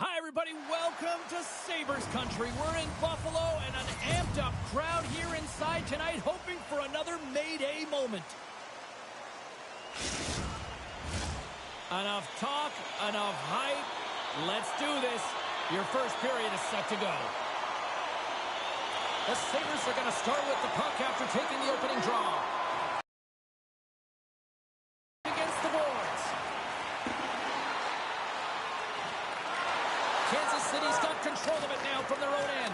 Hi, everybody. Welcome to Sabres Country. We're in Buffalo and an amped-up crowd here inside tonight, hoping for another Mayday moment. Enough talk, enough hype. Let's do this. Your first period is set to go. The Sabres are going to start with the puck after taking the opening draw. Against the boards. Kansas City's got control of it now from their own end.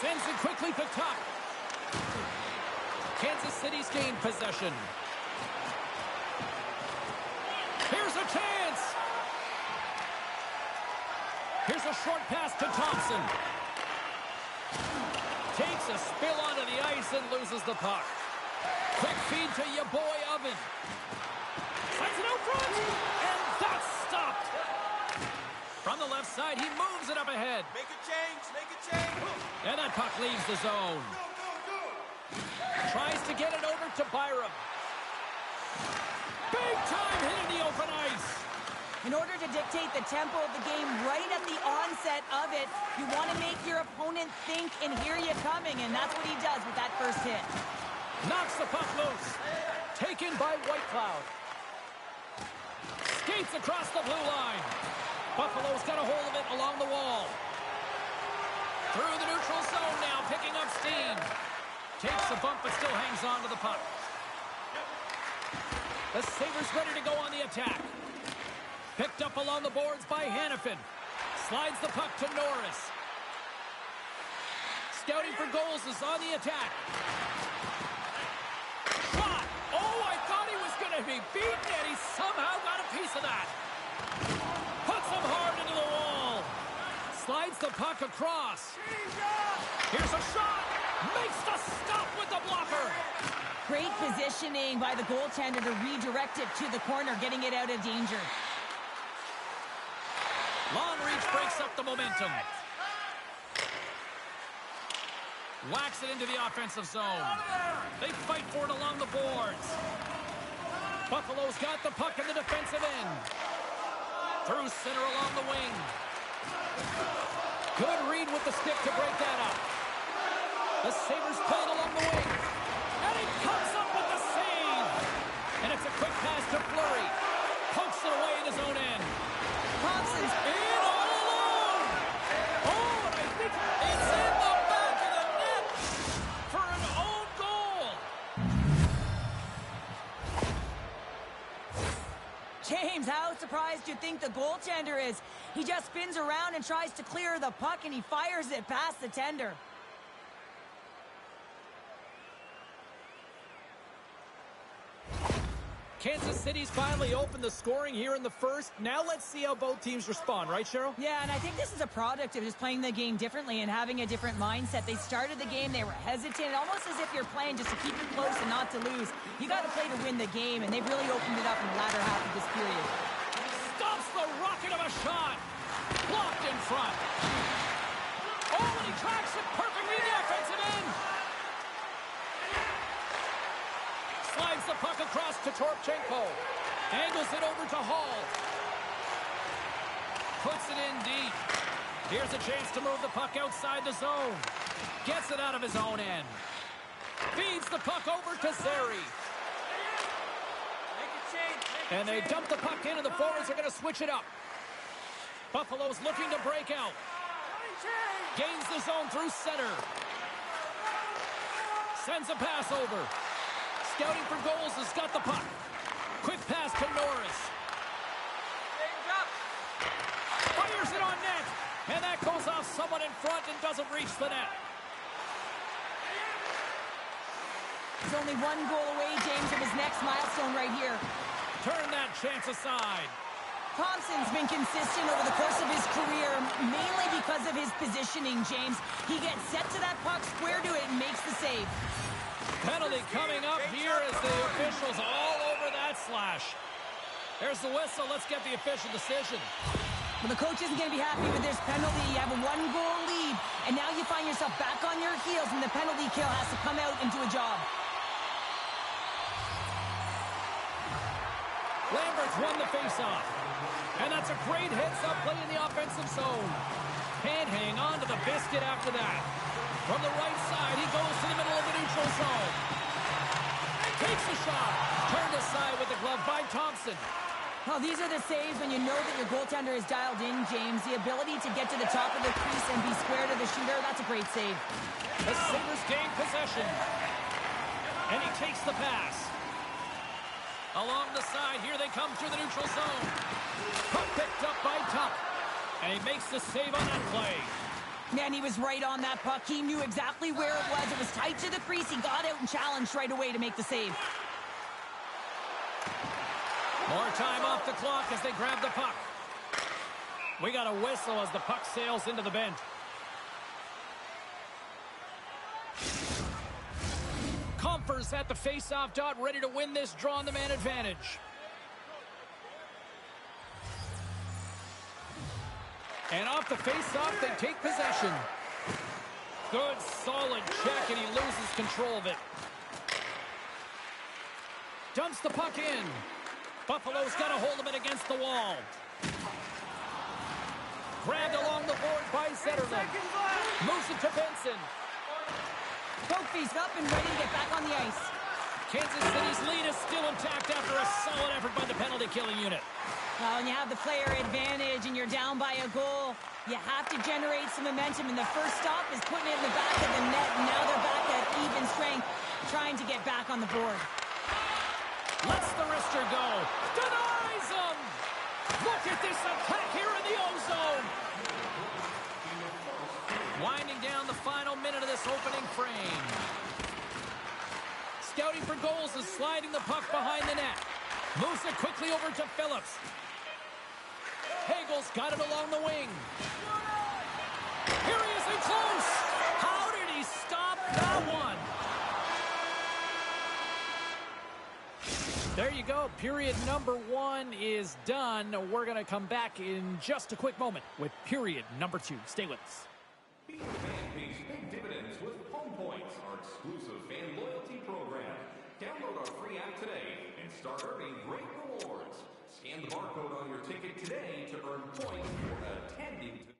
Sends it quickly picked up. Kansas City's gained possession. Here's a chance. Here's a short pass to Thompson. Takes a spill onto the ice and loses the puck. Quick feed to your boy Oven. Sends it out front. And that's stopped. From the left side, he moves it up ahead. Make a change, make a change. And that puck leaves the zone. Tries to get it over to Byram. Big time hit in the open ice. In order to dictate the tempo of the game right at the onset of it, you want to make your opponent think and hear you coming, and that's what he does with that first hit. Knocks the puck loose. Taken by Whitecloud. Skates across the blue line. Buffalo's got a hold of it along the wall. Through the neutral zone now, picking up steam. Takes a bump but still hangs on to the puck. The Sabres ready to go on the attack. Picked up along the boards by Hannafin. Slides the puck to Norris. Scouting for goals is on the attack. Shot! Oh, I thought he was going to be beaten, and he somehow got a piece of that. Puts him hard into the wall. Slides the puck across. Here's a shot. Makes the stop with the blocker. Great positioning by the goaltender to redirect it to the corner, getting it out of danger. Long reach breaks up the momentum. Whacks it into the offensive zone. They fight for it along the boards. Buffalo's got the puck in the defensive end. Through center along the wing. Good read with the stick to break that up. The Sabres play it along the wing. And he comes up with the save. And it's a quick pass to Fleury. Pokes it away in his own end. Thompson's in all alone. Oh, and I think it's in the back of the net for an own goal. James, how surprised do you think the goaltender is? He just spins around and tries to clear the puck, and he fires it past the tender. Kansas City's finally opened the scoring here in the first. Now let's see how both teams respond, right, Cheryl? Yeah, and I think this is a product of just playing the game differently and having a different mindset. They started the game, they were hesitant, almost as if you're playing just to keep it close and not to lose. You got to play to win the game, and they've really opened it up in the latter half of this period. Stops the rocket of a shot. Blocked in front. Oh, and he tracks it perfectly in the offensive end. Slides the puck across to Torpchenko. Angles it over to Hall. Puts it in deep. Here's a chance to move the puck outside the zone. Gets it out of his own end. Feeds the puck over to Zary. And they dump the puck in, and the forwards are going to switch it up. Buffalo's looking to break out. Gains the zone through center. Sends a pass over. Scouting for goals has got the puck. Quick pass to Norris. Fires it on net. And that goes off someone in front and doesn't reach the net. He's only one goal away, James, from his next milestone right here. Turn that chance aside. Thompson's been consistent over the course of his career, mainly because of his positioning, James. He gets set to that puck, square to it, and makes the save. Penalty coming up here as the officials all over that slash. There's the whistle. Let's get the official decision. Well, the coach isn't going to be happy with this penalty. You have a one-goal lead, and now you find yourself back on your heels, and the penalty kill has to come out and do a job. Lambert's won the faceoff. And that's a great heads-up play in the offensive zone. Can't hang on to the biscuit after that. From the right side, he goes to the middle of the neutral zone. Takes a shot. Turned aside with the glove by Thompson. Well, these are the saves when you know that your goaltender is dialed in, James. The ability to get to the top of the crease and be square to the shooter, that's a great save. The Sabres gain possession. And he takes the pass. Along the side, here they come through the neutral zone. Puck picked up by Tuck. And he makes the save on that play. Man, he was right on that puck. He knew exactly where it was. It was tight to the crease. He got out and challenged right away to make the save. More time off the clock as they grab the puck. We got a whistle as the puck sails into the bench. Compher's at the face-off dot, ready to win this draw on the man advantage. And off the face-off, they take possession. Good, solid check, and he loses control of it. Dumps the puck in. Buffalo's got a hold of it against the wall. Grabbed along the board by Zetterlund. Moves it to Benson. Kofi's up and ready to get back on the ice. Kansas City's lead is still intact after a solid effort by the penalty-killing unit. Well, when you have the player advantage and you're down by a goal, you have to generate some momentum, and the first stop is putting it in the back of the net, and now they're back at even strength, trying to get back on the board. Lets the wrister go. Denies him! Look at this attack here in the O-zone! Winding down the final minute of this opening frame. Scouting for goals is sliding the puck behind the net. Moves it quickly over to Phillips. Hagel's got it along the wing. Here he is in close. How did he stop that you go. Period number 1 is done. We're going to come back in just a quick moment with period number 2. Stay with us. Being a fan pays big dividends with Home Points, our exclusive fan loyalty program. Download our free app today and start earning great rewards. Scan the barcode on your ticket today to earn points for attending to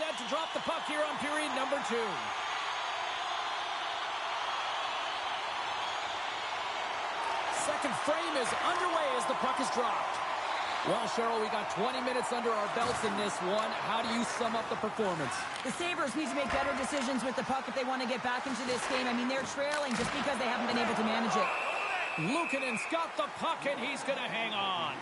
set to drop the puck here on period number 2. Second frame is underway as the puck is dropped. Well, Cheryl, we got 20 minutes under our belts in this one. How do you sum up the performance? The Sabres need to make better decisions with the puck if they want to get back into this game. I mean, they're trailing just because they haven't been able to manage it. Luukkonen's got the puck, and he's going to hang on.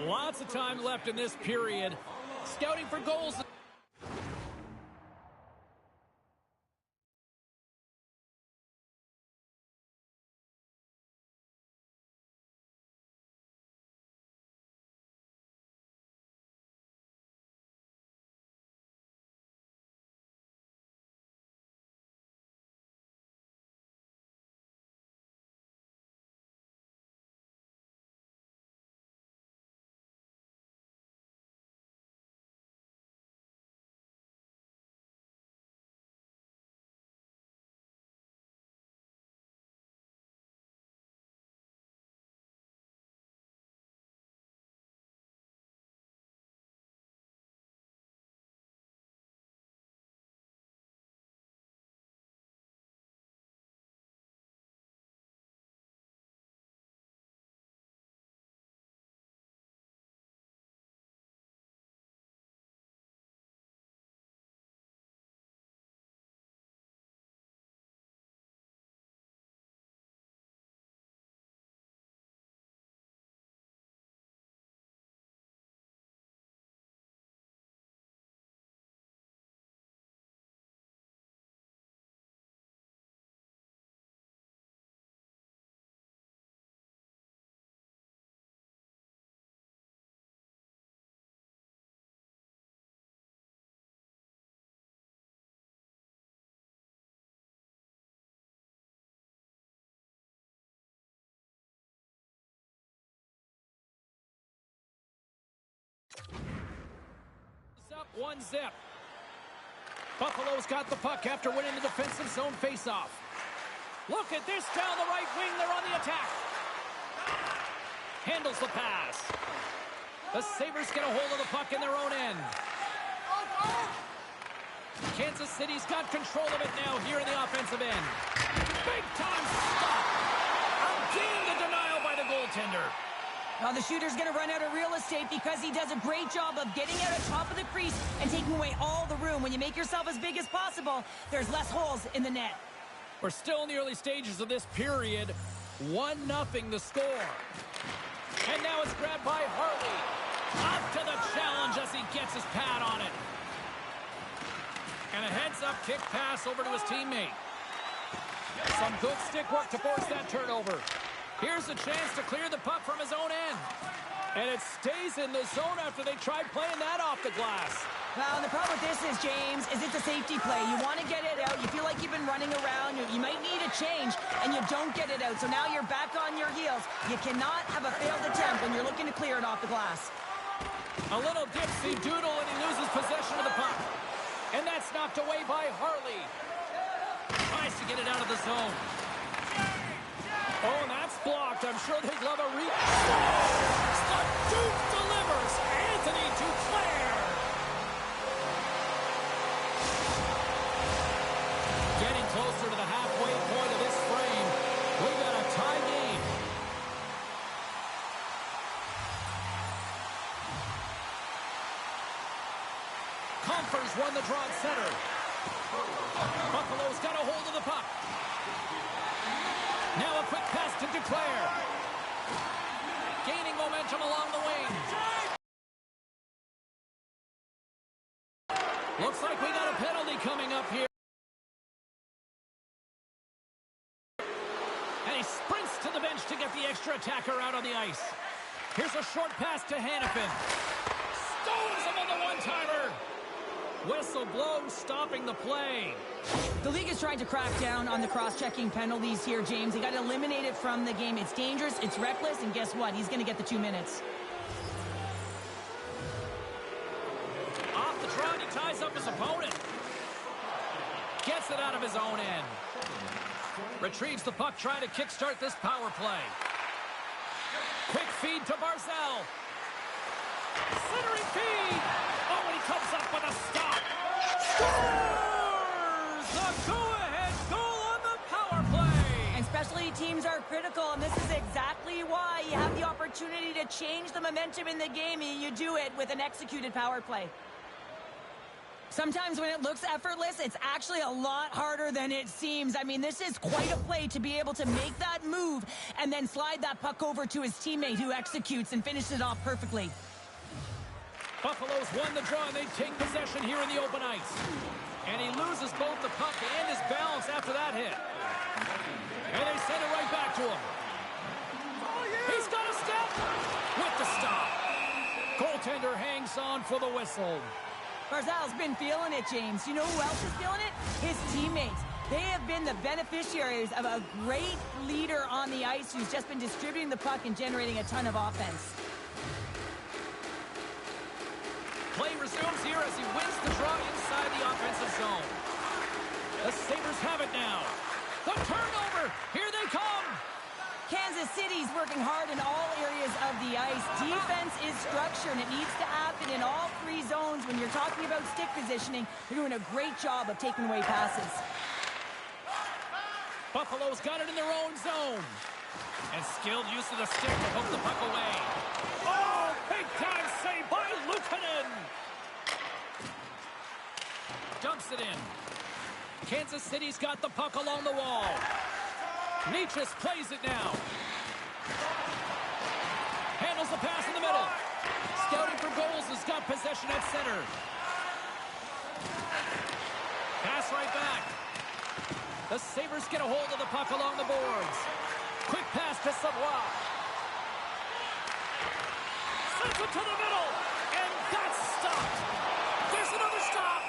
Lots of time left in this period. Scouting for goals. Up 1-0. Buffalo's got the puck after winning the defensive zone faceoff. Look at this down the right wing. They're on the attack. Handles the pass. The Sabres get a hold of the puck in their own end. Kansas City's got control of it now here in the offensive end. Big time stop. Again, the denial by the goaltender. Well, the shooter's going to run out of real estate because he does a great job of getting out at top of the crease and taking away all the room. When you make yourself as big as possible, there's less holes in the net. We're still in the early stages of this period. 1-0 the score. And now it's grabbed by Harley. Up to the challenge as he gets his pad on it. And a heads-up kick pass over to his teammate. Some good stick work to force that turnover. Here's a chance to clear the puck from his own end. And it stays in the zone after they tried playing that off the glass. Well, the problem with this is, James, is it's a safety play. You want to get it out. You feel like you've been running around. You might need a change, and you don't get it out. So now you're back on your heels. You cannot have a failed attempt when you're looking to clear it off the glass. A little dipsy doodle, and he loses possession of the puck. And that's knocked away by Harley. Tries to get it out of the zone. Oh, and that's blocked. I'm sure they'd love a The Duke delivers. Anthony Duclair. Getting closer to the halfway point of this frame. We've got a tie game. Compher's won the draw at center. Buffalo's got a hold of the puck. Now a quick pass to Duclair. Gaining momentum along the wing. Looks like we got a penalty coming up here. And he sprints to the bench to get the extra attacker out on the ice. Here's a short pass to Hannafin. Stones him on the one-timer. Whistle blows, stopping the play. The league is trying to crack down on the cross-checking penalties here, James. They got to eliminate it from the game. It's dangerous, it's reckless, and guess what? He's going to get the 2 minutes. Off the draw, he ties up his opponent. Gets it out of his own end. Retrieves the puck, trying to kickstart this power play. Quick feed to Barzal. Centering feed. Oh, and he comes up with a stop. Scores! The go-ahead goal on the power play. And specialty teams are critical, and this is exactly why you have the opportunity to change the momentum in the game, and you do it with an executed power play. Sometimes when it looks effortless, it's actually a lot harder than it seems. I mean, this is quite a play to be able to make that move and then slide that puck over to his teammate who executes and finishes it off perfectly. Buffalo's won the draw, and they take possession here in the open ice. And he loses both the puck and his balance after that hit. And they send it right back to him. He's got a step with the stop. Goaltender hangs on for the whistle. Barzal's been feeling it, James. You know who else is feeling it? His teammates. They have been the beneficiaries of a great leader on the ice who's just been distributing the puck and generating a ton of offense. Play resumes here as he wins the draw inside the offensive zone. The Sabres have it now. The turnover. Here they come. Kansas City's working hard in all areas of the ice. Defense is structure, and it needs to happen in all 3 zones. When you're talking about stick positioning, they're doing a great job of taking away passes. Buffalo's got it in their own zone. And skilled use of the stick to hook the puck away. Oh, big-time save by Luukkonen. Dumps it in. Kansas City's got the puck along the wall. Nietzsche plays it now. Handles the pass in the middle. Scouting for goals has got possession at center. Pass right back. The Sabres get a hold of the puck along the boards. Quick pass to Savoie. Sends it to the middle. And that's stopped. There's another stop.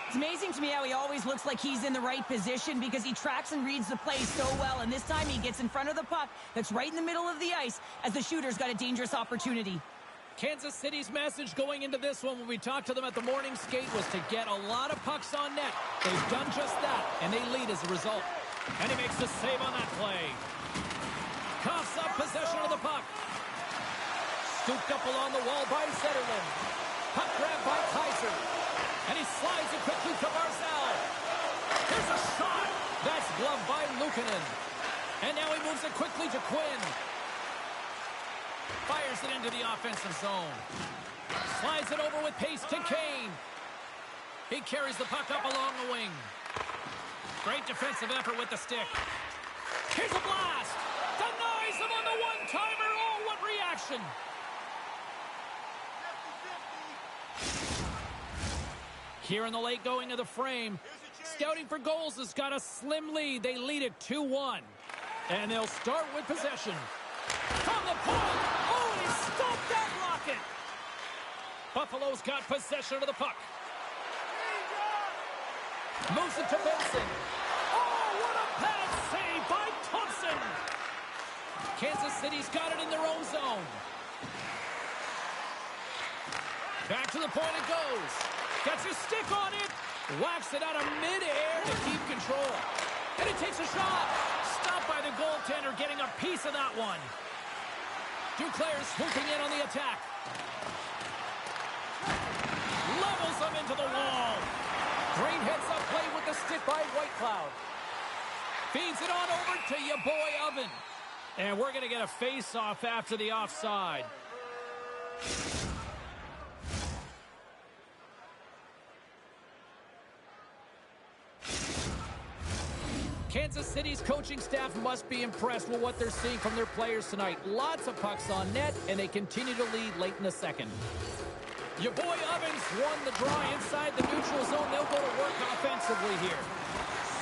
It's amazing to me how he always looks like he's in the right position because he tracks and reads the play so well. And this time he gets in front of the puck that's right in the middle of the ice as the shooter's got a dangerous opportunity. Kansas City's message going into this one when we talked to them at the morning skate was to get a lot of pucks on net. They've done just that, and they lead as a result. And he makes the save on that play. Coughs up possession of the puck. Scooped up along the wall by Zetterlund. Puck grab by Kaiser. And he slides it quickly to Barzal. There's a shot. That's gloved by Luukkonen. And now he moves it quickly to Quinn. Fires it into the offensive zone. Slides it over with pace to Kane. He carries the puck up along the wing. Great defensive effort with the stick. Here's a blast. Denies him on the one-timer. Oh, what reaction. Here in the late going of the frame, scouting for goals has got a slim lead. They lead it 2-1. And they'll start with possession. From the point. Oh, he stopped that rocket. Buffalo's got possession of the puck. Moves it to Benson. Oh, what a pad save by Thompson. Kansas City's got it in their own zone. Back to the point it goes. Gets his stick on it. Whacks it out of midair to keep control. And he takes a shot. Stopped by the goaltender, getting a piece of that one. Duclair swooping in on the attack. Levels him into the wall. Green heads up play with the stick by Whitecloud. Feeds it on over to your boy Oven. And we're going to get a face-off after the offside. Kansas City's coaching staff must be impressed with what they're seeing from their players tonight. Lots of pucks on net, and they continue to lead late in the second. Your boy Ovens won the draw inside the neutral zone. They'll go to work offensively here.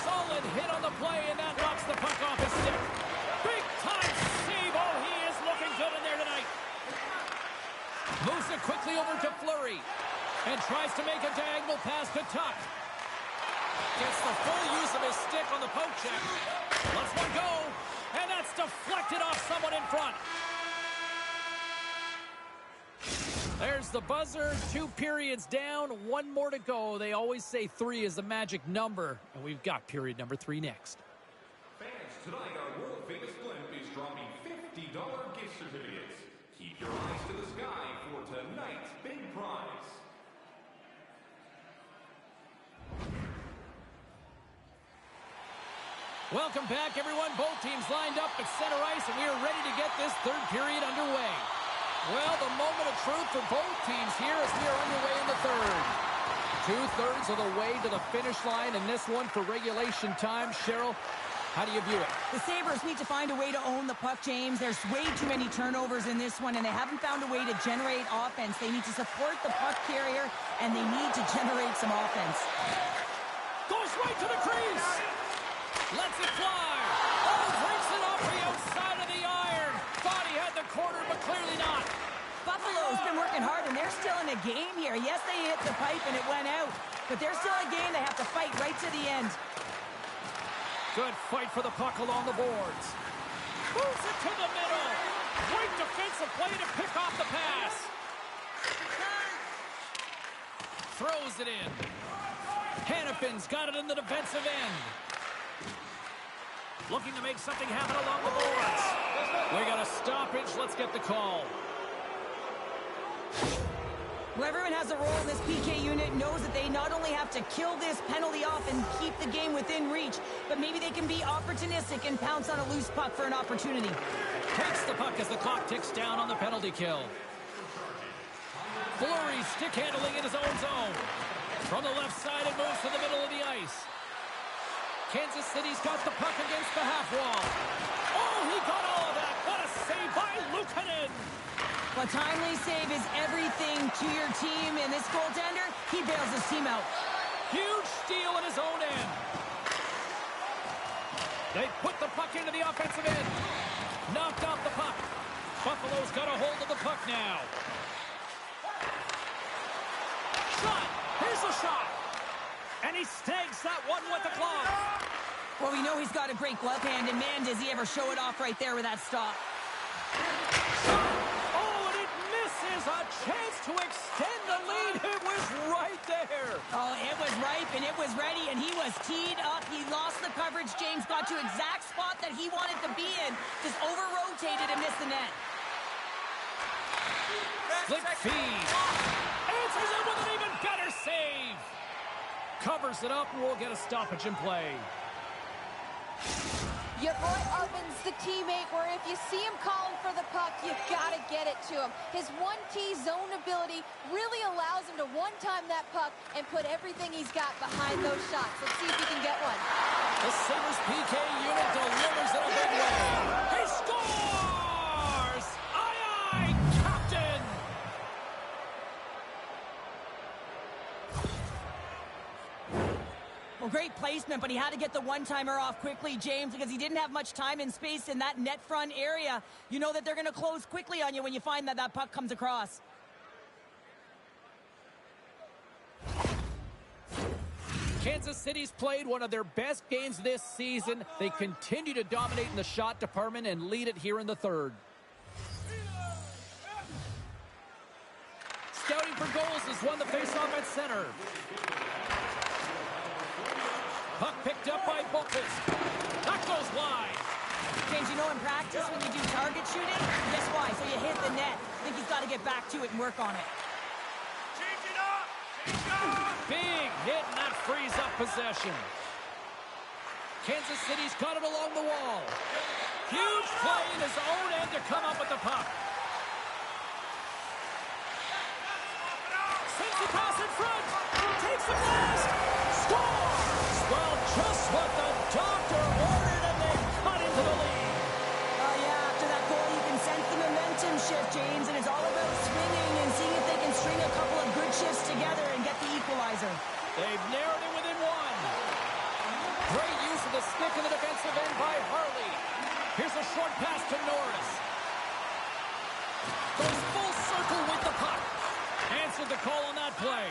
Solid hit on the play, and that knocks the puck off his stick. Moves it quickly over to Fleury. And tries to make a diagonal pass to Tuck. Gets the full use of his stick on the poke check. Lets one go. And that's deflected off someone in front. There's the buzzer. 2 periods down. 1 more to go. They always say 3 is the magic number. And we've got period number 3 next. Fans, tonight our world-famous blimp is dropping $50 gift certificates. Keep your eyes to the sky for tonight's big prize. Welcome back, everyone. Both teams lined up at center ice, and we are ready to get this 3rd period underway. Well, the moment of truth for both teams here as we are underway in the 3rd. 2/3 of the way to the finish line in this one for regulation time. Cheryl, how do you view it? The Sabres need to find a way to own the puck, James. There's way too many turnovers in this one, and they haven't found a way to generate offense. They need to support the puck carrier, and they need to generate some offense. Goes right to the crease. Lets it fly. Oh, breaks it off the outside of the iron. Thought he had the corner, but clearly not. Buffalo's been working hard, and they're still in a game here. Yes, they hit the pipe, and it went out. But they're still in a game. They have to fight right to the end. Good fight for the puck along the boards. Moves it to the middle. Great defensive play to pick off the pass. Throws it in. Hannafin's got it in the defensive end. Looking to make something happen along the boards. We got a stoppage. Let's get the call. Well, everyone has a role in this PK unit, knows that they not only have to kill this penalty off and keep the game within reach, but maybe they can be opportunistic and pounce on a loose puck for an opportunity. Takes the puck as the clock ticks down on the penalty kill. Fleury stick handling in his own zone. From the left side, it moves to the middle of the ice. Kansas City's got the puck against the half wall. Oh, he got all of that. What a save by Luukkonen. A timely save is everything to your team, and this goaltender, he bails his team out. Huge steal in his own end. They put the puck into the offensive end. Knocked off the puck. Buffalo's got a hold of the puck now. Shot. Here's the shot. And he snags that one with the glove. Well, we know he's got a great glove hand, and man, does he ever show it off right there with that stop. Oh, and it misses. A chance to extend the lead. It was right there. Oh, it was ripe, and it was ready, and he was teed up. He lost the coverage. James got to exact spot that he wanted to be in. Just over-rotated and missed the net. Slick feed. Answers it with an even better save. Covers it up, and we'll get a stoppage in play. Your boy Oven's the teammate where if you see him calling for the puck, you've got to get it to him. His 1T zone ability really allows him to one-time that puck and put everything he's got behind those shots. Let's see if he can get one. The Sabres PK unit delivers in a big way. He scores! Aye, aye, Captain! Well, great placement, but he had to get the one-timer off quickly, James, because he didn't have much time and space in that net front area. You know that they're going to close quickly on you when you find that that puck comes across. Kansas City's played one of their best games this season. They continue to dominate in the shot department and lead it here in the 3rd. Scouting for goals has won the faceoff at center. Puck picked up by Boqvist. That goes wide. James, you know in practice when you do target shooting, guess why? So you hit the net. I think he's got to get back to it and work on it. Change it up! Change it up! Big hit, and that frees up possession. Kansas City's got it along the wall. Huge play in his own end to come up with the puck. Sends the pass in front. Takes the blast. Scores! Well, just what the doctor ordered, and they cut into the lead. Yeah, after that goal, you can sense the momentum shift, James, and it's all about swinging and seeing if they can string a couple of good shifts together and get the equalizer. They've narrowed it within one. Great use of the stick in the defensive end by Harley. Here's a short pass to Norris. Goes full circle with the puck. answered the call on that play.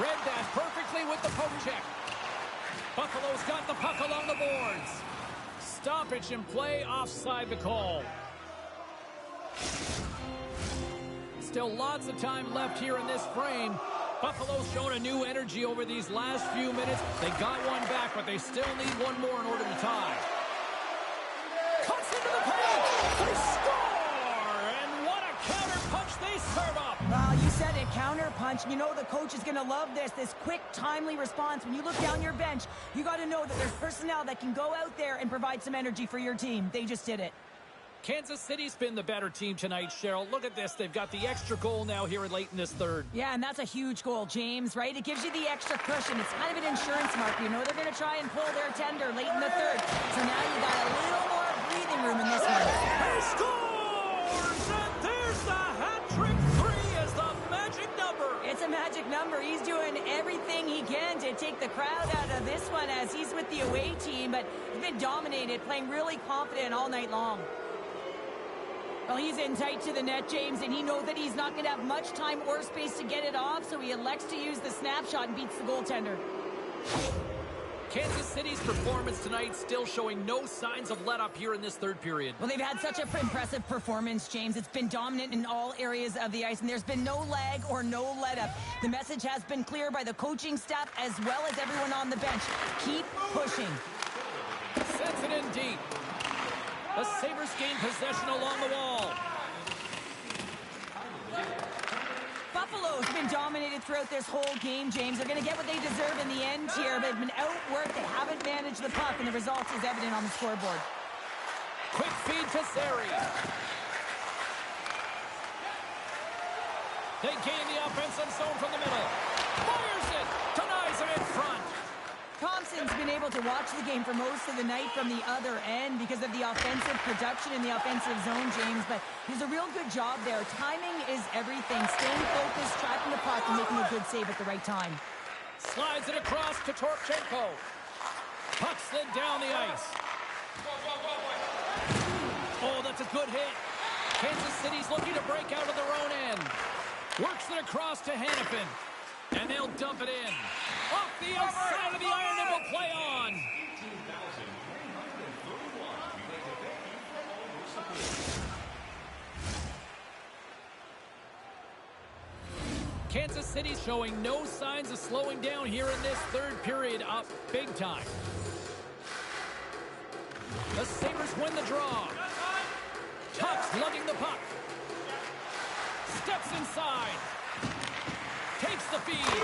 Read that perfectly with the poke check. Buffalo's got the puck along the boards. Stoppage in play, offside the call. Still lots of time left here in this frame. Buffalo's shown a new energy over these last few minutes. They got one back, but they still need one more in order to tie. Cuts into the paint. They score! And what a counter punch they serve up. Well, you said it, counter punch. You know the coach is going to love this quick, timely response. When you look down your bench, you got to know that there's personnel that can go out there and provide some energy for your team. They just did it. Kansas City's been the better team tonight, Cheryl. Look at this. They've got the extra goal now here late in this third. Yeah, and that's a huge goal, James, right? It gives you the extra cushion. It's kind of an insurance mark. You know they're going to try and pull their tender late in the third. So now you got a little more breathing room in this one. He scores! And there's the hat trick. 3 is the magic number. It's a magic number. He's doing everything he can to take the crowd out of this one as he's with the away team, but he's been dominated, playing really confident all night long. Well, he's in tight to the net, James, and he knows that he's not going to have much time or space to get it off, so he elects to use the snapshot and beats the goaltender. Kansas City's performance tonight still showing no signs of let-up here in this third period. Well, they've had such an impressive performance, James. It's been dominant in all areas of the ice, and there's been no lag or no let-up. The message has been clear by the coaching staff as well as everyone on the bench. Keep pushing. Sends it in deep. The Sabres gain possession along the wall. Buffalo's been dominated throughout this whole game, James. They're going to get what they deserve in the end here, but they've been outworked. They haven't managed the puck, and the result is evident on the scoreboard. Quick feed to Zary. They gain the offensive zone from the middle. Fires it. Denies it in front. Thompson's been able to watch the game for most of the night from the other end because of the offensive production in the offensive zone, James, but he's a real good job there. Timing is everything. Staying focused, tracking the puck, and making a good save at the right time. Slides it across to Torchenko. Puck slid down the ice. Oh, that's a good hit. Kansas City's looking to break out of their own end. Works it across to Hannafin. And they'll dump it in. Off the outside of the iron, and will play on. Kansas City's showing no signs of slowing down here in this third period, up big time. The Sabres win the draw. Tuck's lugging the puck. Steps inside. Takes the feed.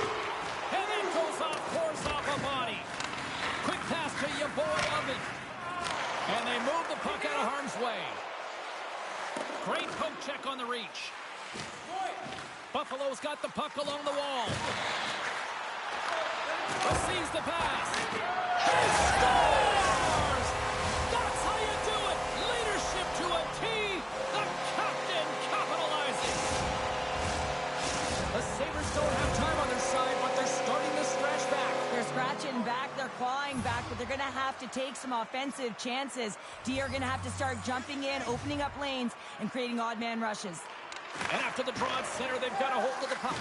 And then goes off, pours off a body. Quick pass to your boy Oven. And they move the puck out of harm's way. Great poke check on the reach. Buffalo's got the puck along the wall. Receives the pass. He scores! That's how you do it. Leadership to a T. The captain capitalizes. The Sabres don't have time on their side, but they're starting to stretch back. They're scratching back, they're clawing back, but they're going to have to take some offensive chances. D are going to have to start jumping in, opening up lanes, and creating odd man rushes. And after the draw at center, they've got a hold of the puck.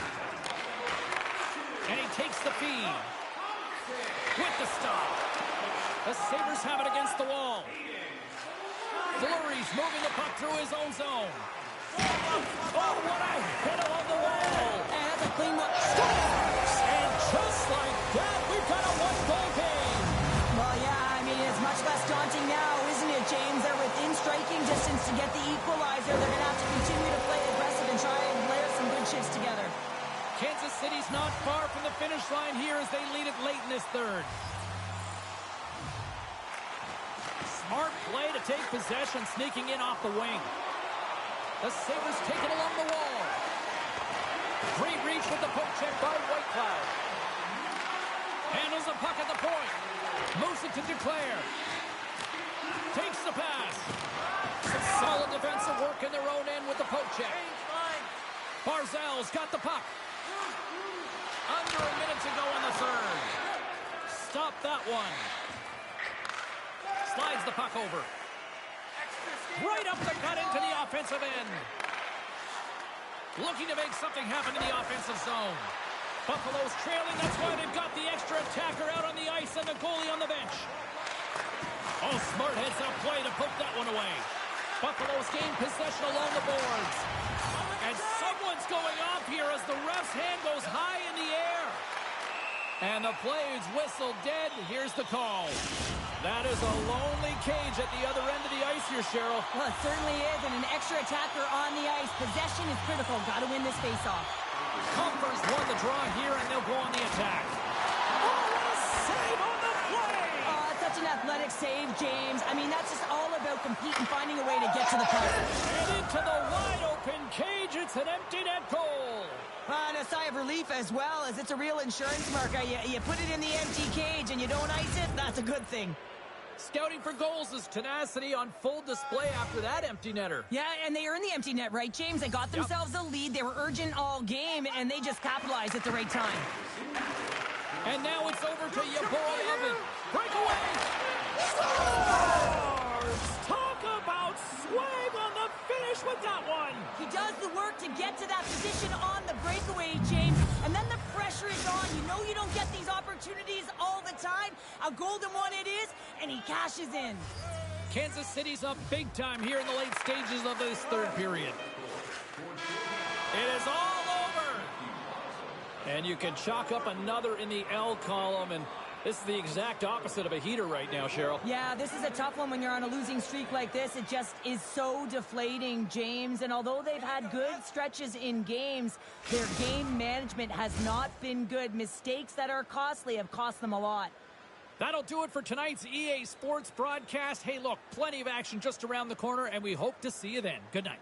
And he takes the feed. With the stop. The Sabres have it against the wall. Fleury's moving the puck through his own zone. Oh, what a hit along the wall. And that's a clean one. Scores! And just like that, we've got a one-goal game. Well, yeah, I mean, it's much less daunting now, isn't it, James? They're within striking distance to get the equalizer. They're going to have to continue to play aggressive and try and layer some good shifts together. Kansas City's not far from the finish line here as they lead it late in this third. Smart play to take possession, sneaking in off the wing. The Sabres take it along the wall. Great reach with the poke check by Whitecloud. Handles the puck at the point. Moves it to Duclair. Takes the pass. Some solid defensive work in their own end with the poke check. Barzal's got the puck. Under a minute to go in the third. Stop that one. Slides the puck over. Right up the gut into the offensive end. looking to make something happen in the offensive zone. Buffalo's trailing, that's why they've got the extra attacker out on the ice and the goalie on the bench. Oh, smart heads-up play to poke that one away. Buffalo's gained possession along the boards. And someone's going off here as the ref's hand goes high in the air. And the play's whistled dead. Here's the call. That is a lonely cage at the other end of the ice here, Cheryl. Well, it certainly is, and an extra attacker on the ice. Possession is critical. Got to win this faceoff. Comfers won the draw here, and they'll go on the attack. Oh, what a save on the play! Such an athletic save, James. I mean, that's just all about competing, finding a way to get to the puck. And into the wide-open cage. It's an empty net goal. And a sigh of relief as well, as it's a real insurance marker. You put it in the empty cage and you don't ice it, that's a good thing. Scouting for goals is tenacity on full display after that empty netter. Yeah, and they earned the empty net, right, James? They got themselves a lead. They were urgent all game, and they just capitalized at the right time. And now it's over to your boy, Oven. Breakaway! Scores! Talk about swag on the finish with that one! He does the work to get to that position on the breakaway, James, and then the pressure is on. You know you don't get these opportunities all the time. A golden one it is, and he cashes in. Kansas City's up big time here in the late stages of this third period. It is all over! And you can chalk up another in the L column, and this is the exact opposite of a heater right now, Cheryl. Yeah, this is a tough one when you're on a losing streak like this. It just is so deflating, James. And although they've had good stretches in games, their game management has not been good. Mistakes that are costly have cost them a lot. That'll do it for tonight's EA Sports broadcast. Hey, look, plenty of action just around the corner, and we hope to see you then. Good night.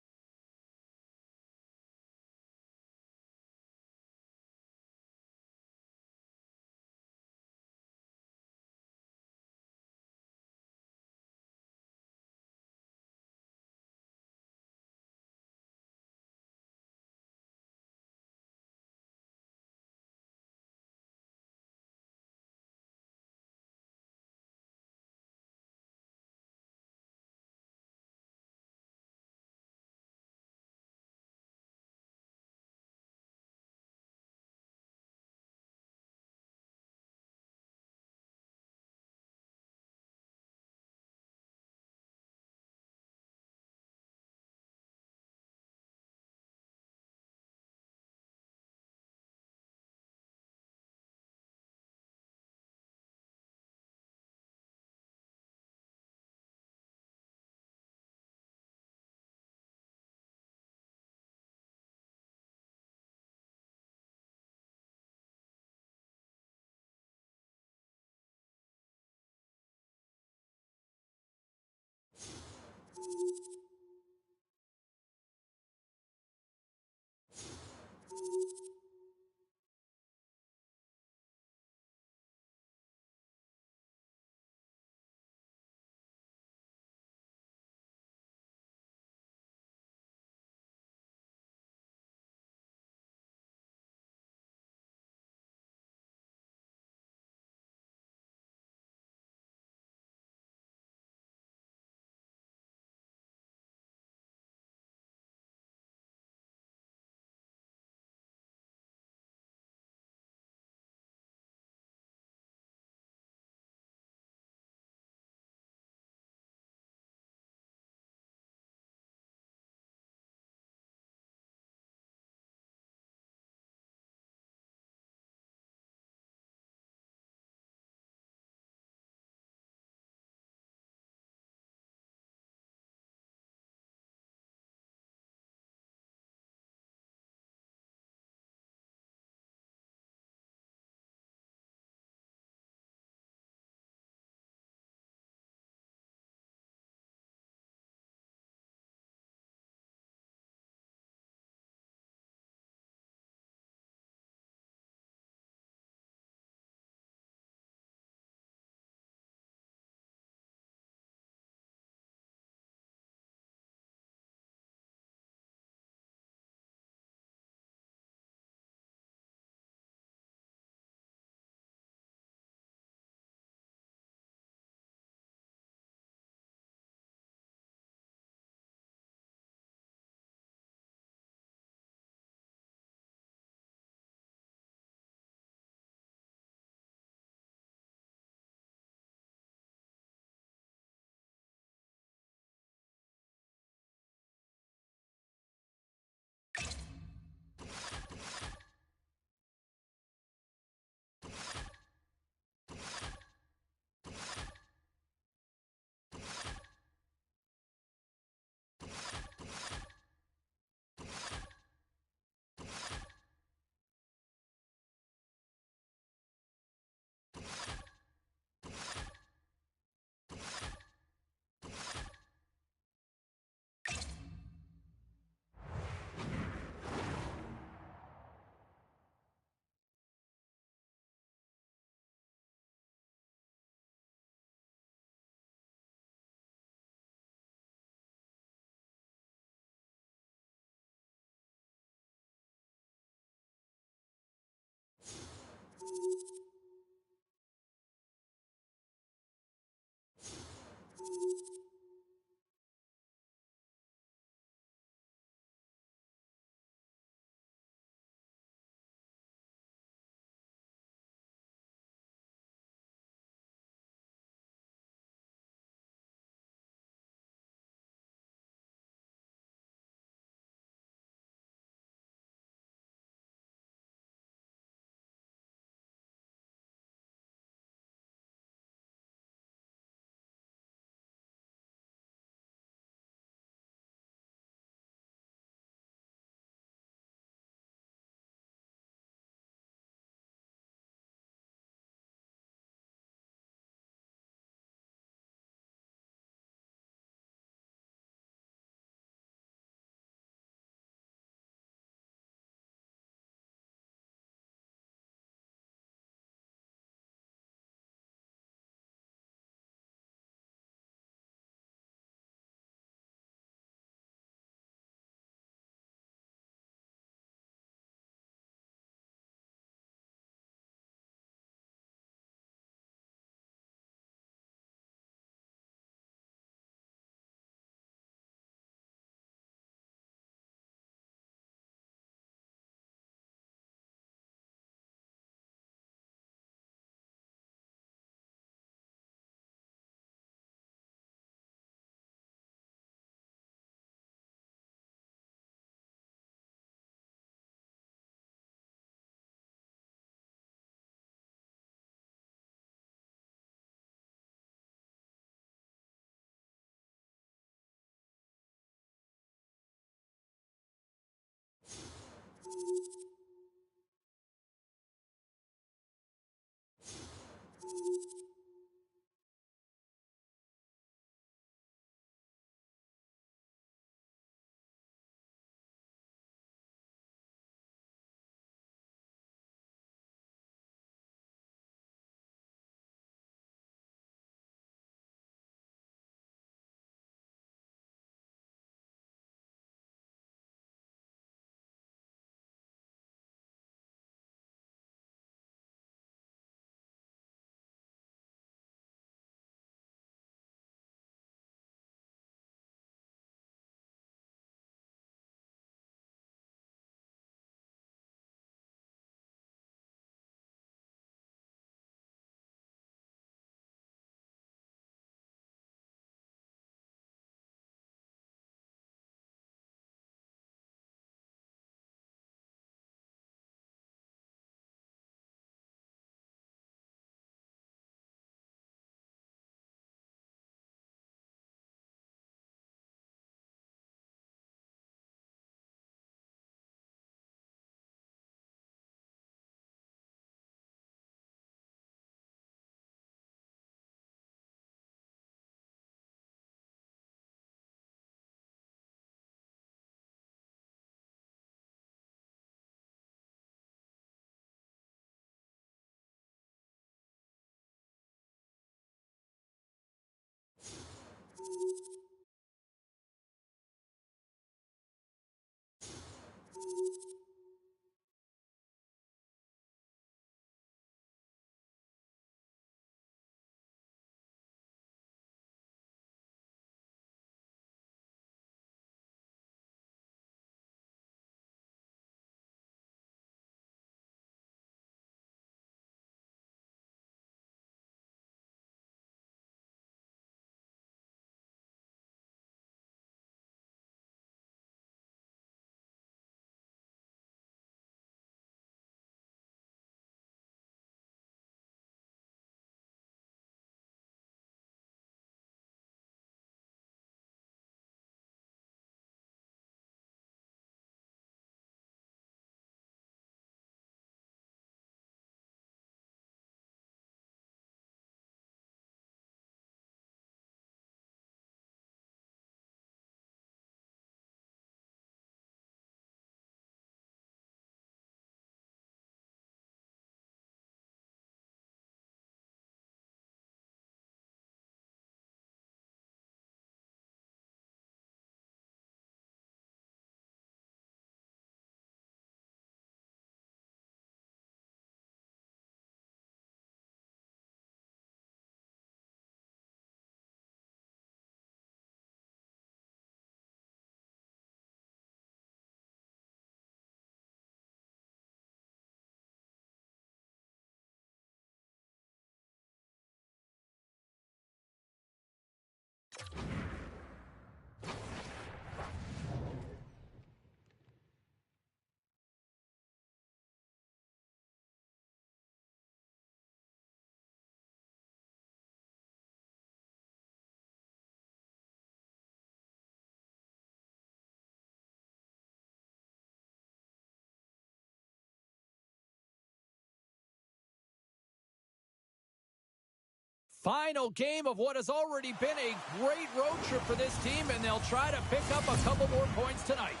Final game of what has already been a great road trip for this team, and they'll try to pick up a couple more points tonight.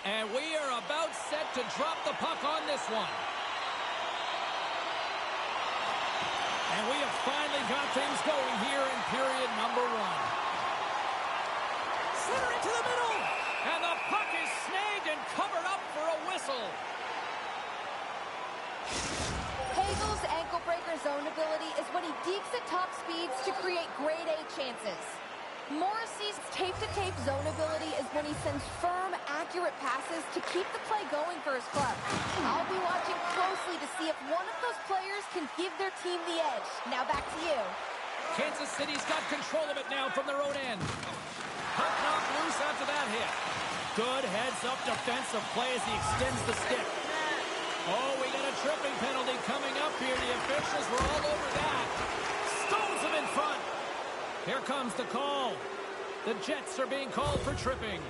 And we are about set to drop the puck on this one. And we have finally got things going here in period number one. Center into the middle. And the puck is snagged and covered up for a whistle. Hagel's ankle breaker zone ability is when he dekes at top speeds to create grade A chances. Morrissey's tape-to-tape zone ability is when he sends firm, accurate passes to keep the play going for his club. I'll be watching closely to see if one of those players can give their team the edge. Now back to you. Kansas City's got control of it now from their own end. Puck knocked loose after that hit. Good heads-up defensive play as he extends the stick. Oh, we got a tripping penalty coming up here. The officials were all over that. Stones him in front. Here comes the call. The Jets are being called for tripping.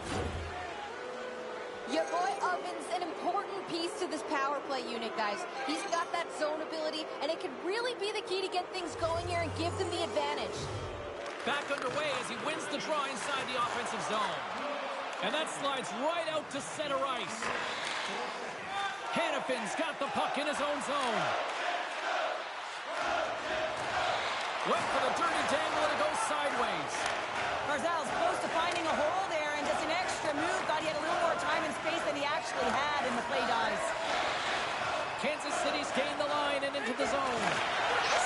Your boy Ovens, an important piece to this power play unit, guys. He's got that zone ability, and it could really be the key to get things going here and give them the advantage. Back underway as he wins the draw inside the offensive zone. And that slides right out to center ice. Hannafin's got the puck in his own zone. Went for the dirty dangle and it goes sideways. Barzal's close to finding a hole there and does an extra move. Thought he had a little more time and space than he actually had, and the play dies. Kansas City's gained the line and into the zone.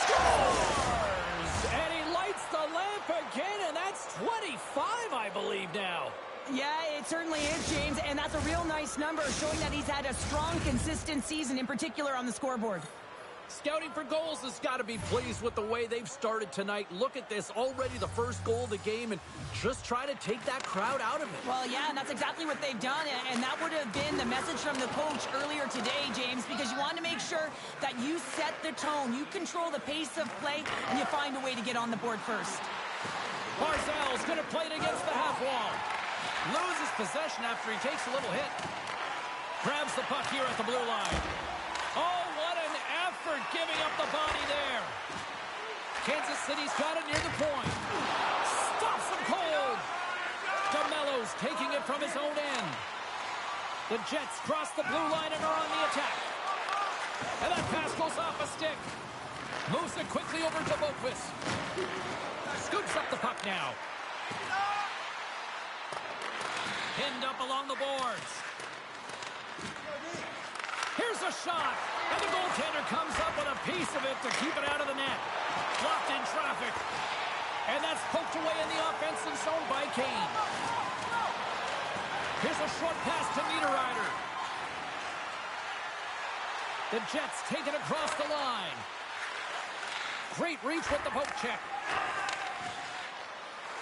Scores! And he lights the lamp again, and that's 25, I believe, now. Yeah, it certainly is, James, and that's a real nice number, showing that he's had a strong, consistent season, in particular on the scoreboard. Scouting for goals has got to be pleased with the way they've started tonight. Look at this, already the first goal of the game, and just try to take that crowd out of it. Well, yeah, and that's exactly what they've done, and that would have been the message from the coach earlier today, James, because you want to make sure that you set the tone, you control the pace of play, and you find a way to get on the board first. Barzal's going to play it against the half wall. Loses possession after he takes a little hit. Grabs the puck here at the blue line. Oh, what an effort giving up the body there. Kansas City's got it near the point. Stops him cold. DeMello's taking it from his own end. The Jets cross the blue line and are on the attack. And that pass goes off a stick. Moves it quickly over to Boquist. Scoops up the puck now. Pinned up along the boards. Here's a shot. And the goaltender comes up with a piece of it to keep it out of the net. Blocked in traffic. And that's poked away in the offensive zone by Kane. Here's a short pass to Niederreiter. The Jets take it across the line. Great reach with the poke check.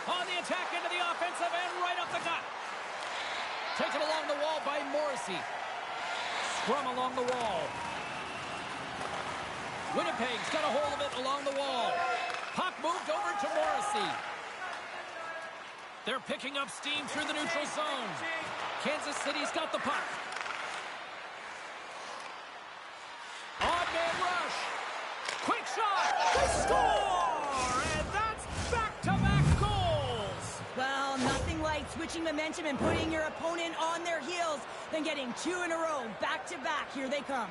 On the attack into the offensive end, right up the gut. Taken along the wall by Morrissey. Scrum along the wall. Winnipeg's got a hold of it along the wall. Puck moved over to Morrissey. They're picking up steam through the neutral zone. Kansas City's got the puck. Odd man rush. Quick shot. They score! And that's back-to-back goals. Well, nothing like switching momentum and putting your opponent on their heels than getting two in a row, back-to-back. Here they come.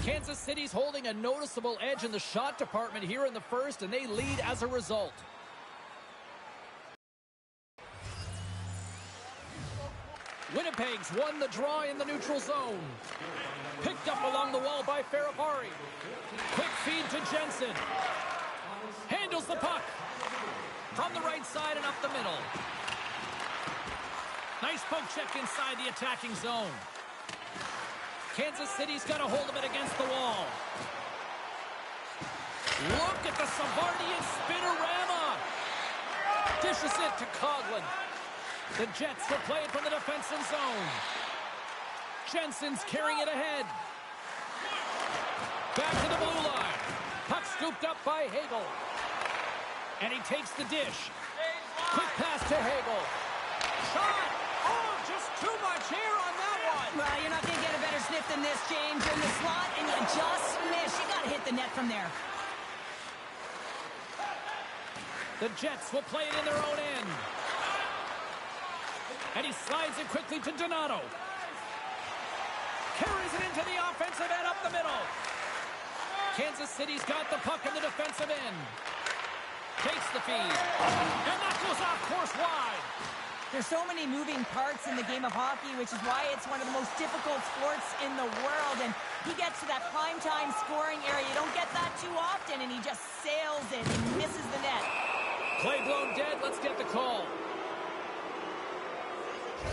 Kansas City's holding a noticeable edge in the shot department here in the first, and they lead as a result. Winnipeg's won the draw in the neutral zone. Picked up along the wall by Ferrapari. Quick feed to Jensen. Handles the puck. From the right side and up the middle. Nice poke check inside the attacking zone. Kansas City's got a hold of it against the wall. Look at the Savardian spinorama. Dishes it to Coughlin. The Jets will play it from the defensive zone. Jensen's carrying it ahead. Back to the blue line. Puck scooped up by Hagel. And he takes the dish. Quick pass to Hagel. Shot! Oh, just too much here on that one. Well, you're not going to get a better sniff than this, James. In the slot, and you just miss. You got to hit the net from there. The Jets will play it in their own end. And he slides it quickly to Donato. Carries it into the offensive end up the middle. Kansas City's got the puck in the defensive end. Takes the feed. And that goes off course wide. There's so many moving parts in the game of hockey, which is why it's one of the most difficult sports in the world. And he gets to that primetime scoring area. You don't get that too often, and he just sails it and misses the net. Play blown dead. Let's get the call.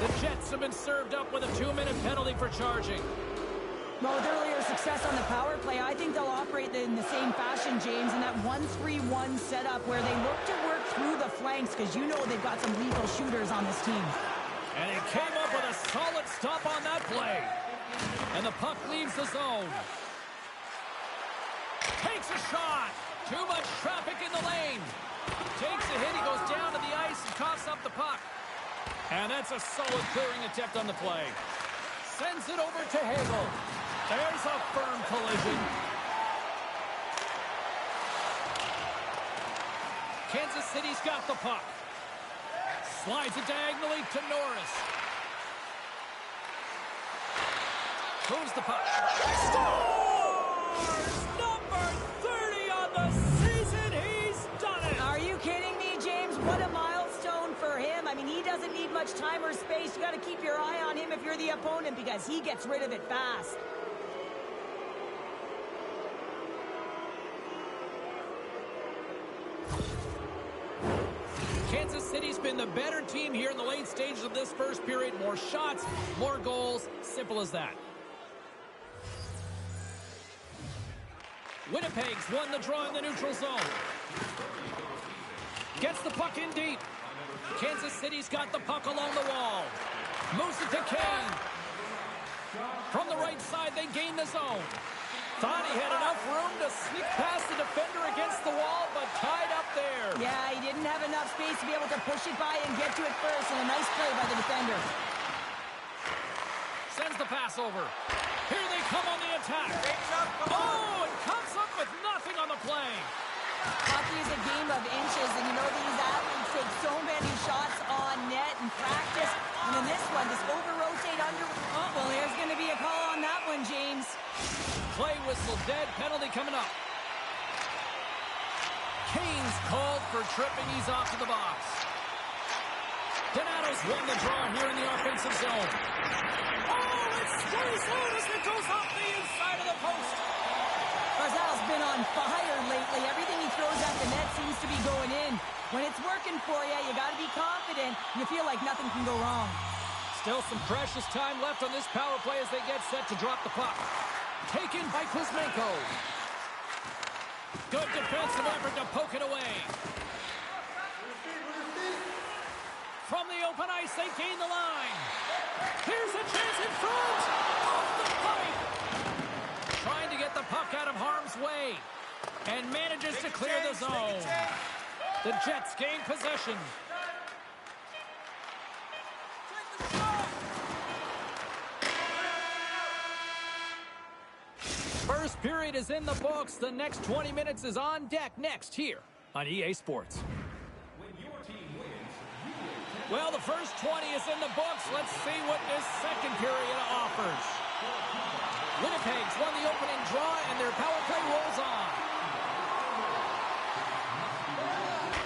The Jets have been served up with a 2-minute penalty for charging. Well, with earlier success on the power play, I think they'll operate in the same fashion, James, in that 1-3-1 setup where they look to work through the flanks because you know they've got some lethal shooters on this team. And he came up with a solid stop on that play. And the puck leaves the zone. Takes a shot. Too much traffic in the lane. Takes a hit. He goes down to the ice and coughs up the puck. And that's a solid clearing attempt on the play. Sends it over to Hagel. There's a firm collision. Kansas City's got the puck. Slides it diagonally to Norris. Moves the puck. Scores! Number 30 on the season. He's done it. Are you kidding me, James? What a milestone for him. I mean, he doesn't need much time or space. You got to keep your eye on him if you're the opponent because he gets rid of it fast. Kansas City's been the better team here in the late stages of this first period. More shots, more goals. Simple as that. Winnipeg's won the draw in the neutral zone. Gets the puck in deep. Kansas City's got the puck along the wall. Moves it to Kane. From the right side, they gain the zone. Thought he had enough room to sneak past the defender against the wall, but tied up there. Yeah, he didn't have enough space to be able to push it by and get to it first, and a nice play by the defender. Sends the pass over. Here they come on the attack. Oh, and comes up with nothing on the play. Hockey is a game of inches, and you know these athletes take so many shots on net in practice. And in this one, just over-rotate under. Oh, well, there's going to be a call on that one, James. Play whistle dead. Penalty coming up. Kane's called for tripping. He's off to the box. Donato's won the draw here in the offensive zone. Oh, it stays out as it goes off the inside of the post. Barzal's been on fire lately. Everything he throws at the net seems to be going in. When it's working for you, you got to be confident. You feel like nothing can go wrong. Still some precious time left on this power play as they get set to drop the puck. Taken by Kuzmenko. Good defensive effort to poke it away. From the open ice, they gain the line. Here's a chance in front. Off the pipe. Trying to get the puck out of harm's way. And manages to clear the zone. The Jets gain possession. First period is in the books. The next 20 minutes is on deck next here on EA Sports. Well, the first 20 is in the books. Let's see what this second period offers. Winnipeg's won the opening draw, and their power play rolls on.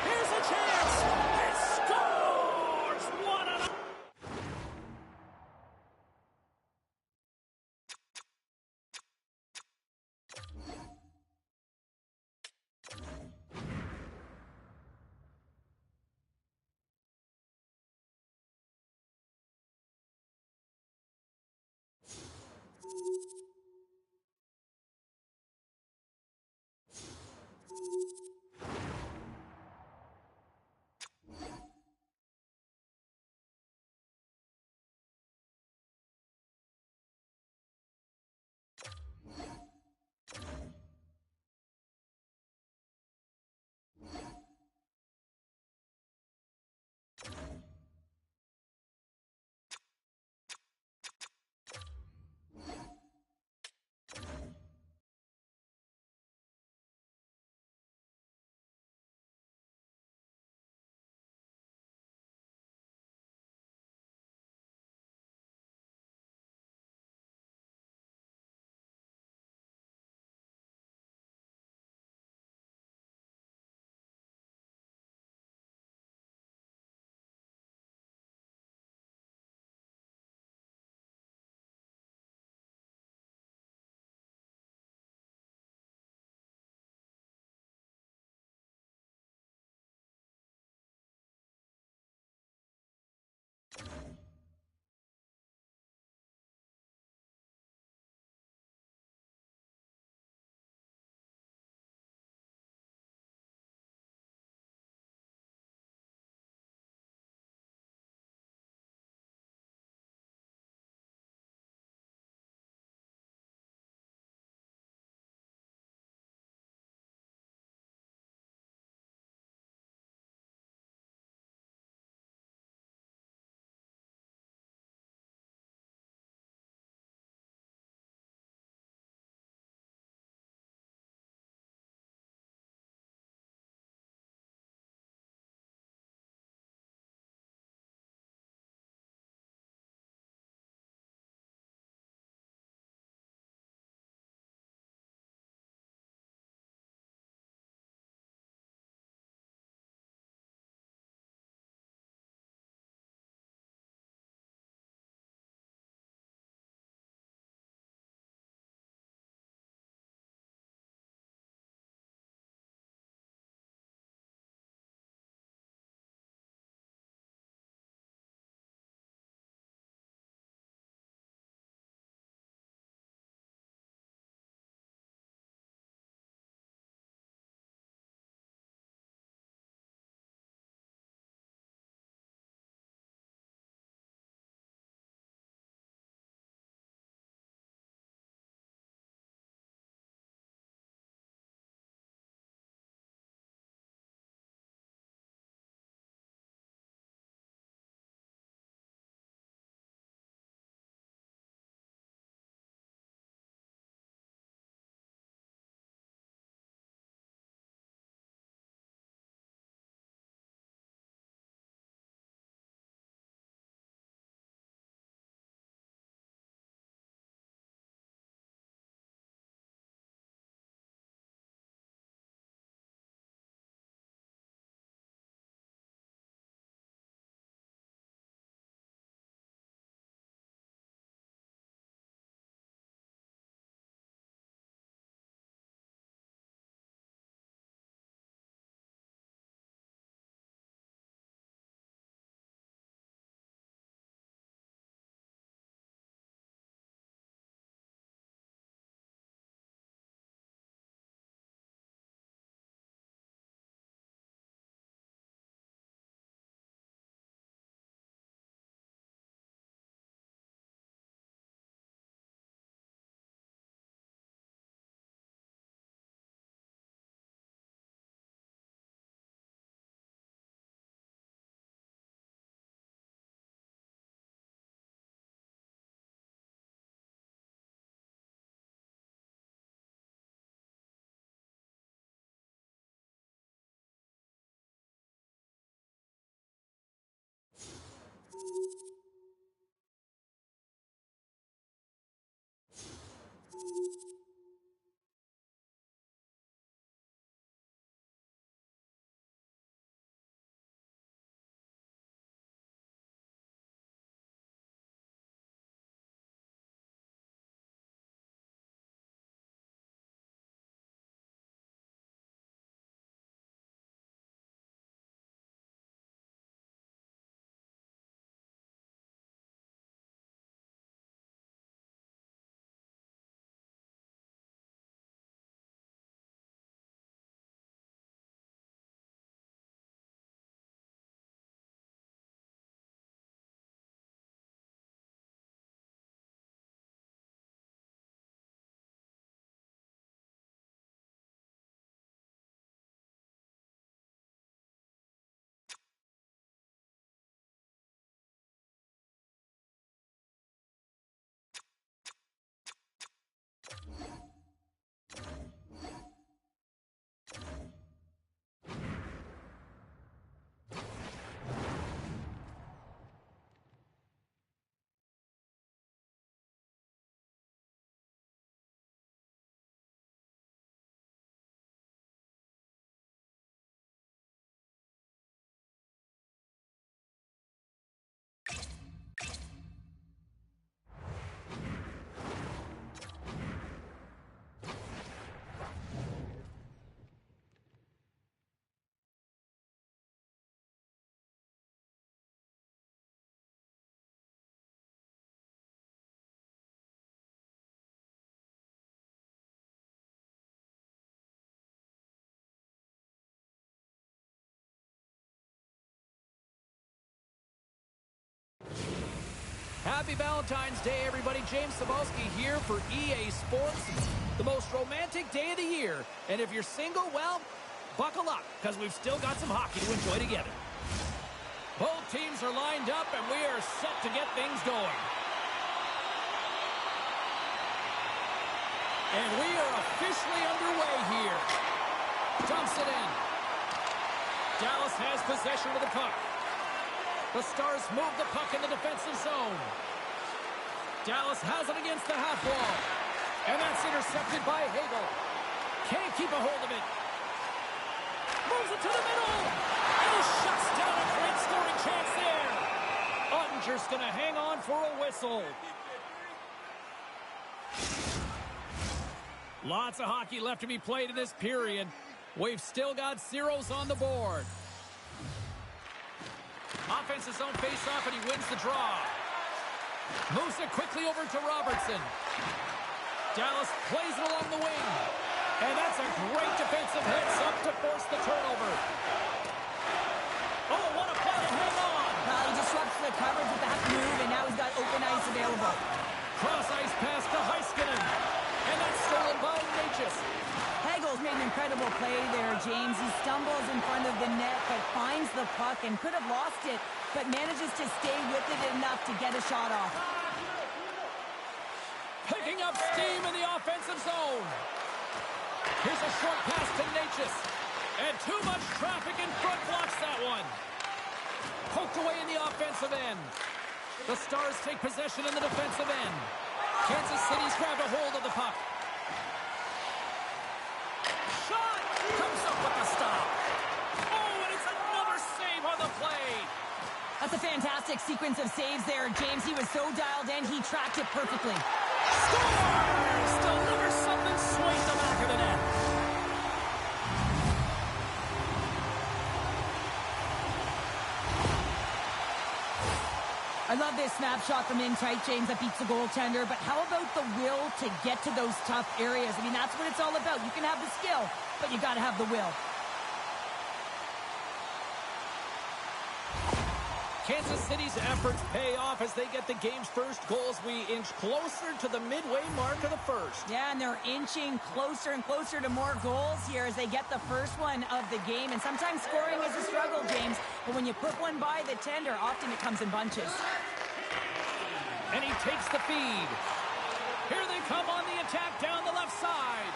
Here's a chance. It scores! 1-0. Happy Valentine's Day, everybody. James Cebulski here for EA Sports. The most romantic day of the year. And if you're single, well, buckle up, because we've still got some hockey to enjoy together. Both teams are lined up, and we are set to get things going. And we are officially underway here. Dumps it in. Dallas has possession of the puck. The Stars move the puck in the defensive zone. Dallas has it against the half wall. And that's intercepted by Hagel. Can't keep a hold of it. Moves it to the middle. And he shuts down a great scoring chance there. Ottinger's going to hang on for a whistle. Lots of hockey left to be played in this period. We've still got zeros on the board. Offensive zone face-off, and he wins the draw. Moves it quickly over to Robertson. Dallas plays it along the wing. And that's a great defensive heads-up to force the turnover. Oh, what a play to hang on. Well, he disrupts the coverage with that move, and now he's got open ice available. Cross-ice pass to Heiskanen. And that's stolen by Natchez. Hagel's made an incredible play there, James. He stumbles in front of the net, but finds the puck and could have lost it, but manages to stay with it enough to get a shot off. Picking up steam in the offensive zone. Here's a short pass to Natchez. And too much traffic in front blocks that one. Poked away in the offensive end. The Stars take possession in the defensive end. Kansas City's grabbed a hold of the puck. Shot! Comes up with the stop. Oh, and it's another save on the play. That's a fantastic sequence of saves there, James. He was so dialed in, he tracked it perfectly. Scores! Delivers something sweet to the back of the net. I love this snapshot from in tight, James, that beats the goaltender, but how about the will to get to those tough areas? I mean, that's what it's all about. You can have the skill, but you got to have the will. Kansas City's efforts pay off as they get the game's first goals. We inch closer to the midway mark of the first. Yeah, and they're inching closer and closer to more goals here as they get the first one of the game. And sometimes scoring is a struggle, James, but when you put one by the tender, often it comes in bunches. And he takes the feed. Here they come on the attack down the left side.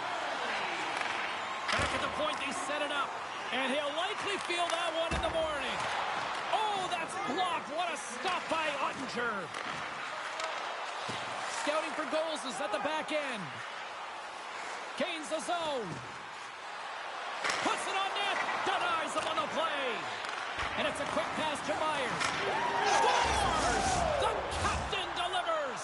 Back at the point, they set it up. And he'll likely feel that one in the morning. Oh, that's Blocked. What a stop by Ottinger. Scouting for goals is at the back end. Gains the zone. Puts it on net. Denies him on the play. And it's a quick pass to Myers. Scores! The captain delivers.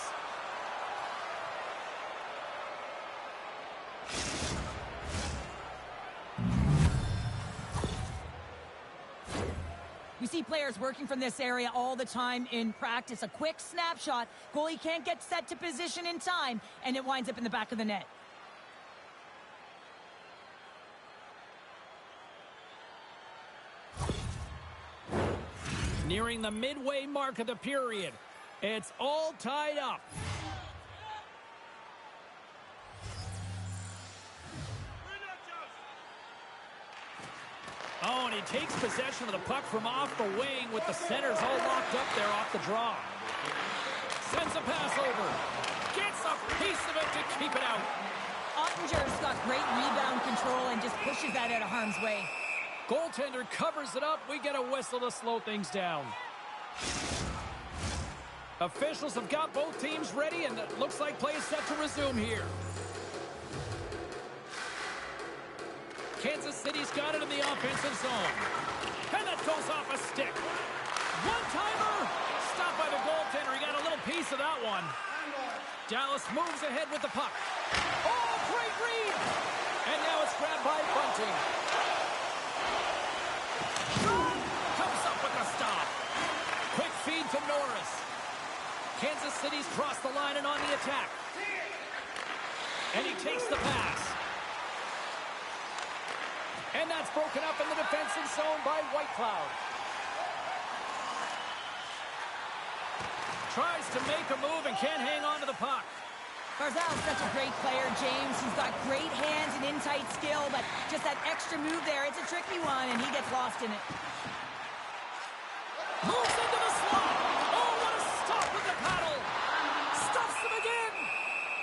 We see players working from this area all the time in practice. A quick snapshot. Goalie can't get set to position in time, and it winds up in the back of the net. Nearing the midway mark of the period. It's all tied up. Oh, and he takes possession of the puck from off the wing with the centers all locked up there off the draw. Sends a pass over. Gets a piece of it to keep it out. Ottinger's got great rebound control and just pushes that out of harm's way. Goaltender covers it up. We get a whistle to slow things down. Officials have got both teams ready, and it looks like play is set to resume here. Kansas City's got it in the offensive zone. And that goes off a stick. One-timer. Stopped by the goaltender. He got a little piece of that one. Dallas moves ahead with the puck. Oh, great read. And now it's grabbed by Bunting. Comes up with a stop. Quick feed to Norris. Kansas City's crossed the line and on the attack. And he takes the pass. And that's broken up in the defensive zone by Whitecloud. Tries to make a move and can't hang on to the puck. Barzal's such a great player, James. He's got great hands and in-tight skill, but just that extra move there, it's a tricky one, and he gets lost in it. Moves into the slot. Oh, what a stop with the paddle. Stuffs him again.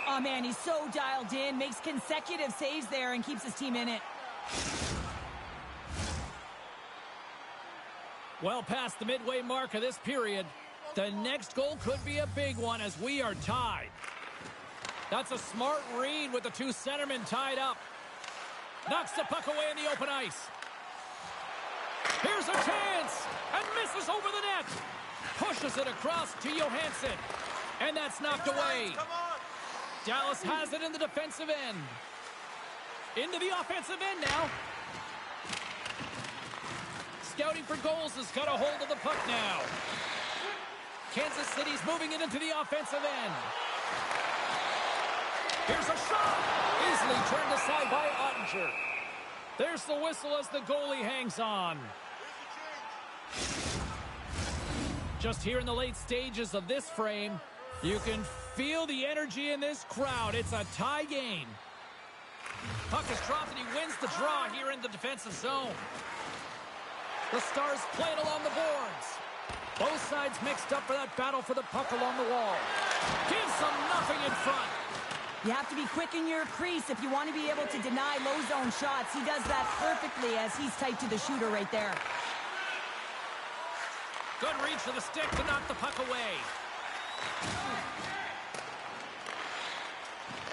Oh, man, he's so dialed in, makes consecutive saves there, and keeps his team in it. Well past the midway mark of this period. The next goal could be a big one as we are tied. That's a smart read with the two centermen tied up. Knocks the puck away in the open ice. Here's a chance. And misses over the net. Pushes it across to Johansson. And that's knocked away. Dallas has it in the defensive end. Into the offensive end now. Scouting for goals has got a hold of the puck now. Kansas City's moving it into the offensive end. Here's a shot. Easily turned aside by Ottinger. There's the whistle as the goalie hangs on. Just here in the late stages of this frame, you can feel the energy in this crowd. It's a tie game. Puck is dropped and he wins the draw here in the defensive zone. The Stars play it along the boards. Both sides mixed up for that battle for the puck along the wall. Gives them nothing in front. You have to be quick in your crease if you want to be able to deny low zone shots. He does that perfectly as he's tight to the shooter right there. Good reach to the stick to knock the puck away.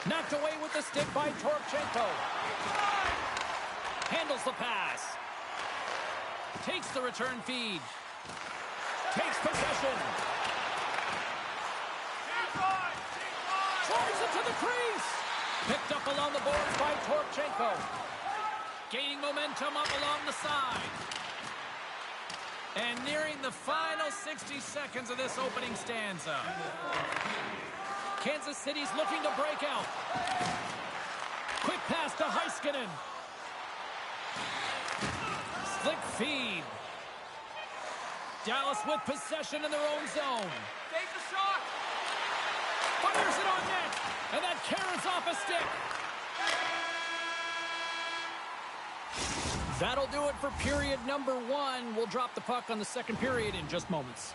Knocked away with the stick by Torchenko. Handles the pass. Takes the return feed. Takes possession. Drives it to the crease. Picked up along the boards by Torchenko. Gaining momentum up along the side. And nearing the final 60 seconds of this opening stanza. Kansas City's looking to break out. Quick pass to Heiskanen. Slick feed. Dallas with possession in their own zone. Take the shot. Fires it on net. And that carries off a stick. That'll do it for period number 1. We'll drop the puck on the second period in just moments.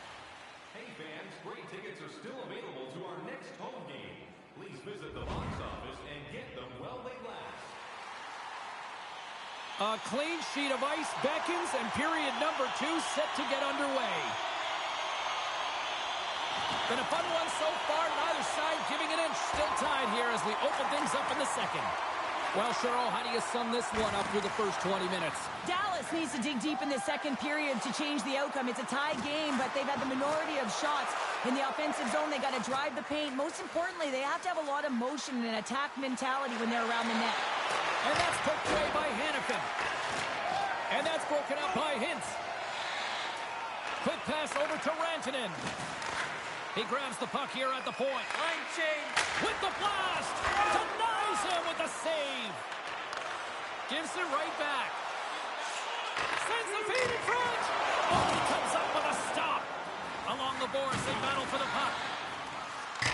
Hey fans, great tickets are still available to our next home game. Please visit the box office and get them while they last. A clean sheet of ice beckons and period number 2 set to get underway. Been a fun one so far. Neither side giving an inch. Still tied here as we open things up in the second. Well, Cheryl, how do you sum this one up through the first 20 minutes? Dallas needs to dig deep in the second period to change the outcome. It's a tied game, but they've had the minority of shots in the offensive zone. They got to drive the paint. Most importantly, they have to have a lot of motion and an attack mentality when they're around the net. And that's poked away by Hannafin. And that's broken up by Hintz. Quick pass over to Rantanen. He grabs the puck here at the point. Line change. With the blast. Denies him with the save. Gives it right back. Sends the feed in front. Oh, he comes up with a stop. Along the boards, they battle for the puck.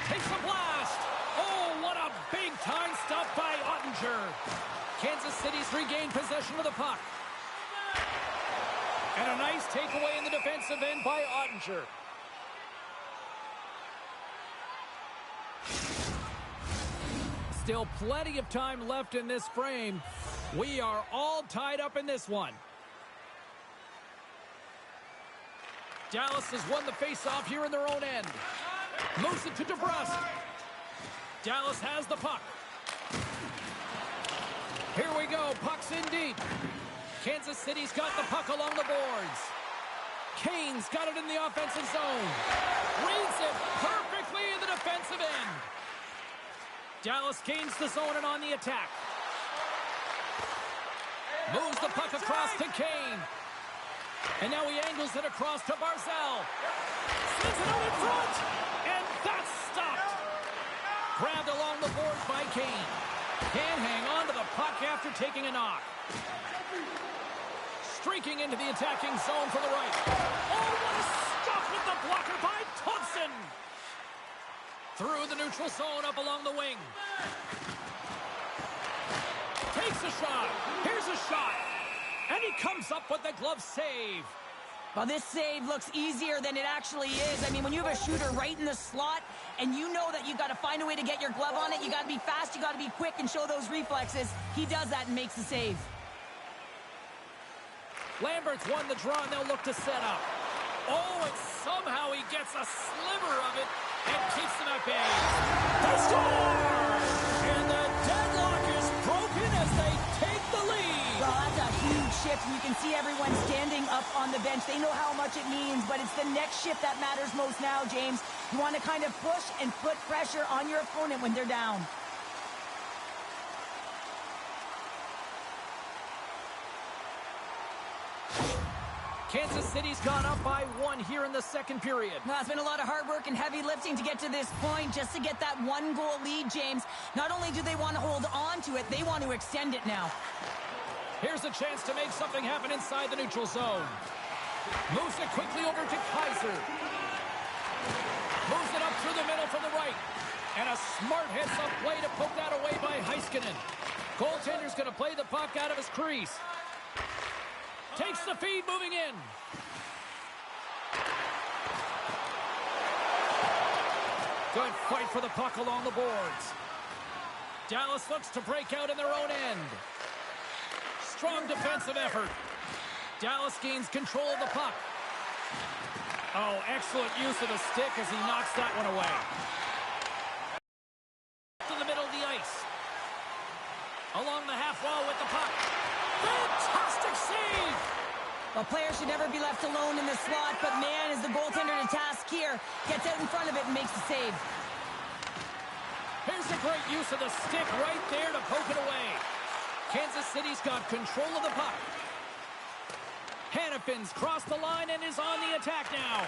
Takes a blast. Oh, what a big-time stop by Ottinger. Kansas City's regained possession of the puck. And a nice takeaway in the defensive end by Ottinger. Still plenty of time left in this frame. We are all tied up in this one. Dallas has won the face-off here in their own end. Moves it to DeBrusque. Dallas has the puck. Here we go. Puck's in deep. Kansas City's got the puck along the boards. Kane's got it in the offensive zone. Reads it perfectly in the defensive end. Dallas gains the zone and on the attack. Moves the puck across to Kane. And now he angles it across to Barzal. Sends it out in front. And that's stopped. Grabbed along the boards by Kane. Can't hang on to the puck after taking a knock. Streaking into the attacking zone for the right. Oh, what a stop with the blocker by Thompson. Through the neutral zone up along the wing. Takes a shot. Here's a shot. And he comes up with the glove save. Well, this save looks easier than it actually is. I mean, when you have a shooter right in the slot and you know that you got to find a way to get your glove on it, you got to be fast, you got to be quick and show those reflexes. He does that and makes the save. Lambert's won the draw and they'll look to set up. Oh, and somehow he gets a sliver of it and keeps them at bay. They score! And the deadlock is broken as they take the lead. Well, that's a huge shift, and you can see everyone standing up on the bench. They know how much it means, but it's the next shift that matters most now, James. You want to kind of push and put pressure on your opponent when they're down. Kansas City's gone up by 1 here in the second period. Well, it's been a lot of hard work and heavy lifting to get to this point, just to get that 1-goal lead, James. Not only do they want to hold on to it, they want to extend it now. Here's a chance to make something happen inside the neutral zone. Moves it quickly over to Kaiser. Moves it up through the middle for the right. And a smart heads-up play to poke that away by Heiskanen. Goaltender's going to play the puck out of his crease. Takes the feed, moving in. Good fight for the puck along the boards. Dallas looks to break out in their own end. Strong defensive effort. Dallas gains control of the puck. Oh, excellent use of the stick as he knocks that one away. To the middle of the ice. Along the half wall with the puck. Fantastic save! Well, players should never be left alone in the slot, but man, is the goaltender to task here. Gets out in front of it and makes the save. Here's a great use of the stick right there to poke it away. Kansas City's got control of the puck. Hannafin's crossed the line and is on the attack now.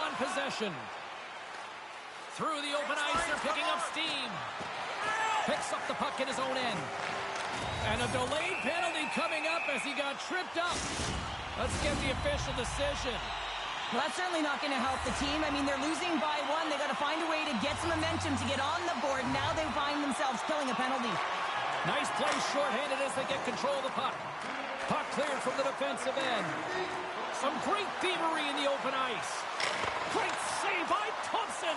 On possession. Through the open ice, they're picking up steam. Picks up the puck in his own end. And a delayed penalty coming up as he got tripped up. Let's get the official decision. Well, that's certainly not going to help the team. I mean, they're losing by 1. They got to find a way to get some momentum to get on the board. Now they find themselves killing a penalty. Nice play shorthanded as they get control of the puck. Puck cleared from the defensive end. Some great thievery in the open ice. Great save by Thompson.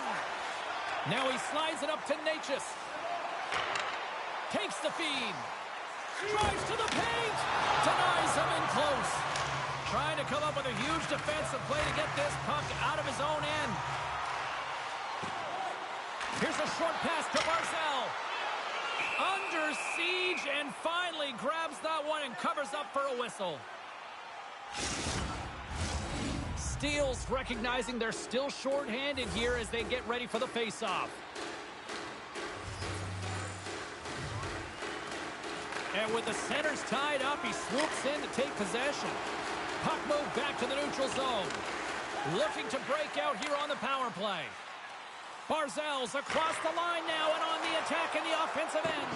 Now he slides it up to Natchez. Takes the feed. Drives to the paint. Denies him in close. Trying to come up with a huge defensive play to get this puck out of his own end. Here's a short pass to Barzal. Under siege and finally grabs that one and covers up for a whistle. Steel's recognizing they're still short-handed here as they get ready for the face-off. And with the centers tied up, he swoops in to take possession. Puck moved back to the neutral zone. Looking to break out here on the power play. Barzal's across the line now and on the attack in the offensive end.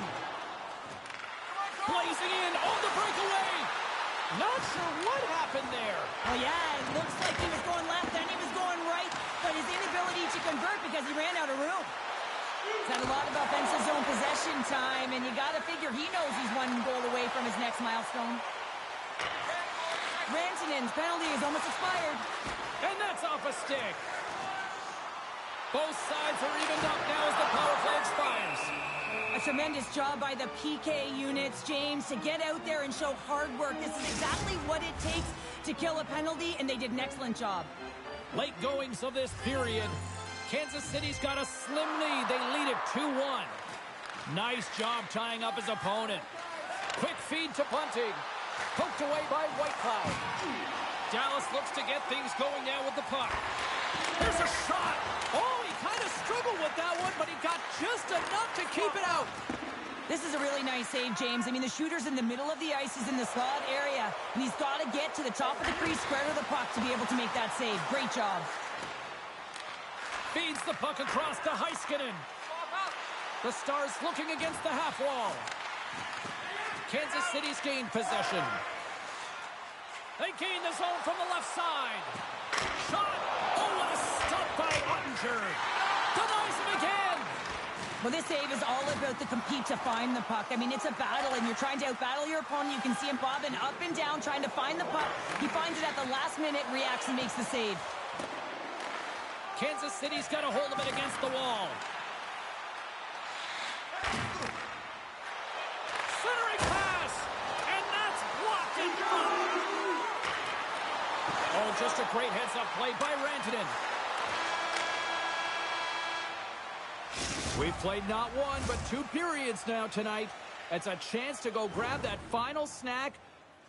Blazing in on the breakaway. Not sure what happened there. Oh, yeah, it looks like he was going left and he was going right, but his inability to convert because he ran out of room. He's had a lot of offensive zone possession time, and you got to figure he knows he's one goal away from his next milestone. Rantanen's penalty is almost expired. And that's off a stick. Both sides are evened up now as the power play expires. A tremendous job by the PK units, James, to get out there and show hard work. This is exactly what it takes to kill a penalty, and they did an excellent job. Late goings of this period. Kansas City's got a slim lead. They lead it 2-1. Nice job tying up his opponent. Quick feed to Bunting. Poked away by Whitecloud. Dallas looks to get things going now with the puck. There's a shot. Oh, he kind of struggled with that one, but he got just enough to keep it out. This is a really nice save, James. I mean, the shooter's in the middle of the ice. He's in the slot area, and he's got to get to the top of the crease, square to the puck to be able to make that save. Great job. Feeds the puck across to Heiskanen. The Stars looking against the half wall. Kansas City's gained possession. They gain the zone from the left side. Shot. Oh, what a stop by Ottinger. Denies him again. Well, this save is all about the compete to find the puck. I mean, it's a battle, and you're trying to outbattle your opponent. You can see him bobbing up and down, trying to find the puck. He finds it at the last minute, reacts, and makes the save. Kansas City's got a hold of it against the wall. Centering pass, and that's blocked in front. Oh, just a great heads-up play by Rantanen. We've played not one, but 2 periods now tonight. It's a chance to go grab that final snack.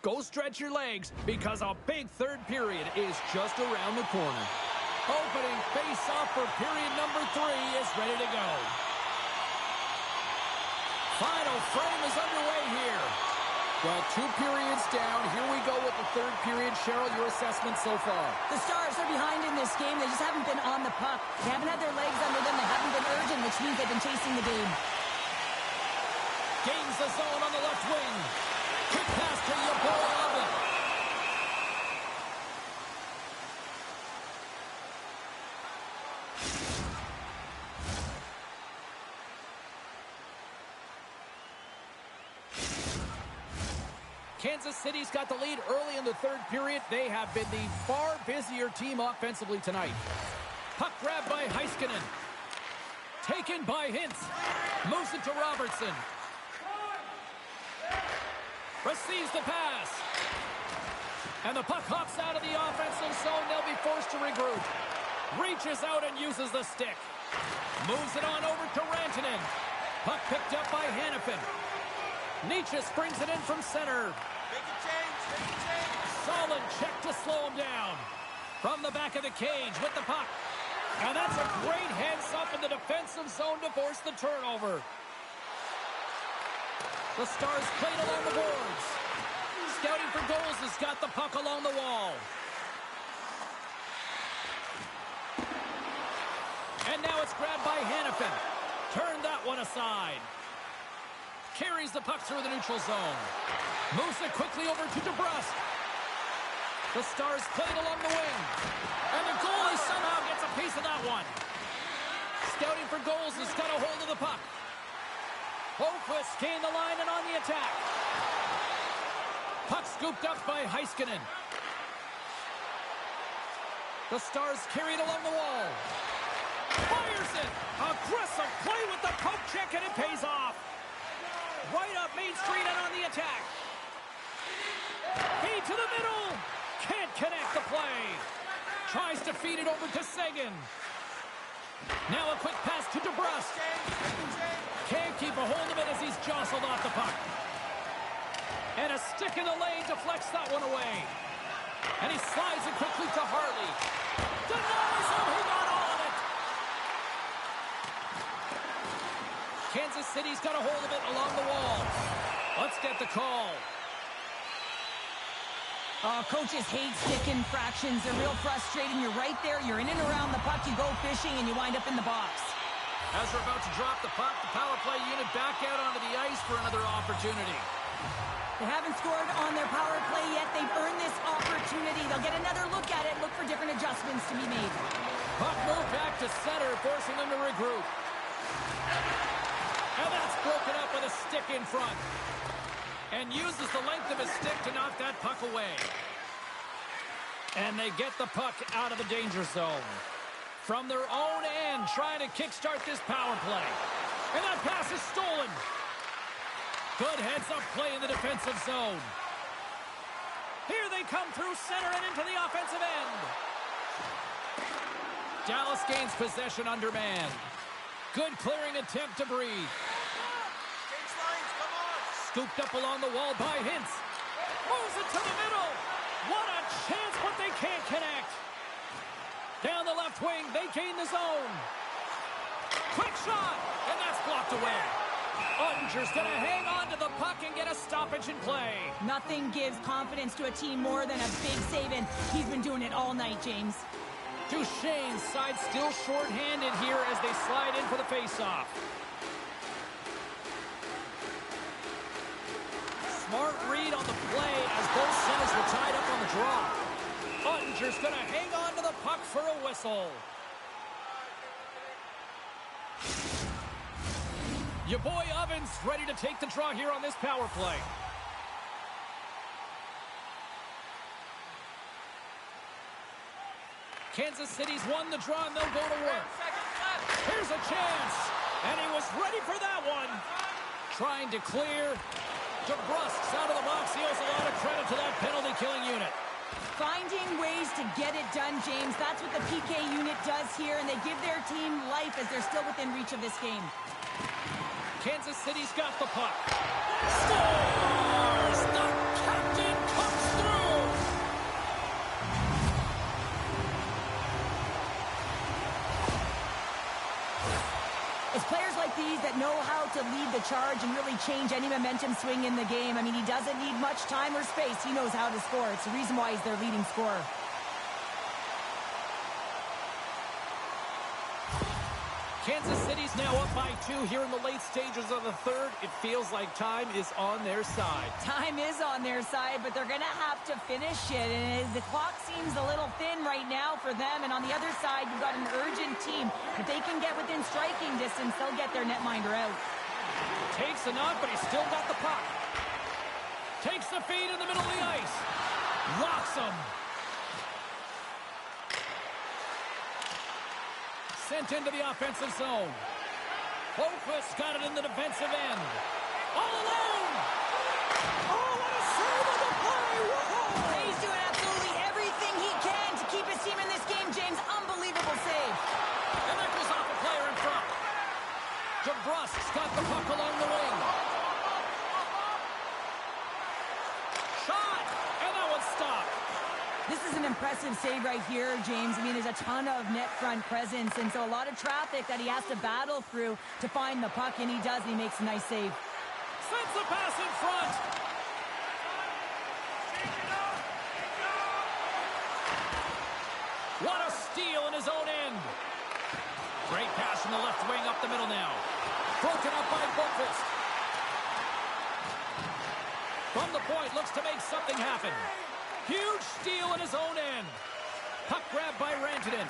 Go stretch your legs, because a big third period is just around the corner. Opening face-off for period number 3 is ready to go. Final frame is underway here. Well, 2 periods down. Here we go with the third period. Cheryl, your assessment so far? The Stars are behind in this game. They just haven't been on the puck. They haven't had their legs under them. They haven't been urgent, which means they've been chasing the game. Gains the zone on the left wing. Quick pass to your boy, Oven. Kansas City's got the lead early in the third period. They have been the far busier team offensively tonight. Puck grabbed by Heiskanen. Taken by Hintz. Moves it to Robertson. Receives the pass. And the puck hops out of the offensive zone. They'll be forced to regroup. Reaches out and uses the stick. Moves it on over to Rantanen. Puck picked up by Hannafin. Nietzsche springs it in from center. Make a change. Solid check to slow him down. From the back of the cage with the puck. And that's a great heads up in the defensive zone to force the turnover. The Stars played along the boards. Scouting for goals has got the puck along the wall. And now it's grabbed by Hannafin. Turn that one aside. Carries the puck through the neutral zone. Moves it quickly over to DeBrusque. The Stars played along the wing. And the goalie somehow gets a piece of that one. Scouting for goals has got a hold of the puck. Holmquist gained the line and on the attack. Puck scooped up by Heiskanen. The Stars carried along the wall. Fires it. Aggressive play with the poke check, and it pays off. Right up Main Street and on the attack. Feed to the middle. Can't connect the play. Tries to feed it over to Seguin. Now a quick pass to DeBrusque. Can't keep a hold of it as he's jostled off the puck. And a stick in the lane deflects that one away. And he slides it quickly to Harley. Denies him, he got all of it. Kansas City's got a hold of it along the wall. Let's get the call. Coaches hate stick infractions. They're real frustrating. You're right there. You're in and around the puck. You go fishing, and you wind up in the box. As we're about to drop the puck, the power play unit back out onto the ice for another opportunity. They haven't scored on their power play yet. They've earned this opportunity. They'll get another look at it, look for different adjustments to be made. Puck moved back to center, forcing them to regroup. And that's broken up with a stick in front. And uses the length of his stick to knock that puck away. And they get the puck out of the danger zone. From their own end, trying to kickstart this power play. And that pass is stolen. Good heads-up play in the defensive zone. Here they come through center and into the offensive end. Dallas gains possession under man. Good clearing attempt to breathe. Scooped up along the wall by Hintz. Moves it to the middle. What a chance, but they can't connect. Down the left wing, they gain the zone. Quick shot, and that's blocked away. Ottinger's going to hang on to the puck and get a stoppage in play. Nothing gives confidence to a team more than a big save, and he's been doing it all night, James. Duchesne's side still short-handed here as they slide in for the face-off. Smart read on the play as both centers were tied up on the draw. Ottinger's going to hang on to the puck for a whistle. Your boy Ovens ready to take the draw here on this power play. Kansas City's won the draw and they'll go to work. Here's a chance. And he was ready for that one. Trying to clear. DeBrusque's out of the box. He owes a lot of credit to that penalty-killing unit. Finding ways to get it done, James. That's what the PK unit does here, and they give their team life as they're still within reach of this game. Kansas City's got the puck. Scores! The captain comes through! It's players like these that know how to lead the charge and really change any momentum swing in the game. I mean, he doesn't need much time or space. He knows how to score. It's the reason why he's their leading scorer. Kansas City's now up by 2 here in the late stages of the third. It feels like time is on their side. Time is on their side, but they're going to have to finish it. And the clock seems a little thin right now for them. And on the other side, you've got an urgent team. If they can get within striking distance, they'll get their netminder out. Takes a knock, but he's still got the puck. Takes the feed in the middle of the ice. Locks him. Sent into the offensive zone. Holmquist got it in the defensive end. All alone! Oh, what a save on the play! Whoa! He's doing absolutely everything he can to keep his team in this game, James. Unbelievable save. And that goes off a player in front. DeBrusque's got the puck along the wing. Shot! And that one's stopped. This is an impressive save right here, James. I mean, there's a ton of net front presence, and so a lot of traffic that he has to battle through to find the puck, and he does, and he makes a nice save. Sends the pass in front. What a steal in his own end. Great pass from the left wing up the middle now. Broken up by Boqvist. From the point, looks to make something happen. Huge steal in his own end. Puck grab by Rantanen.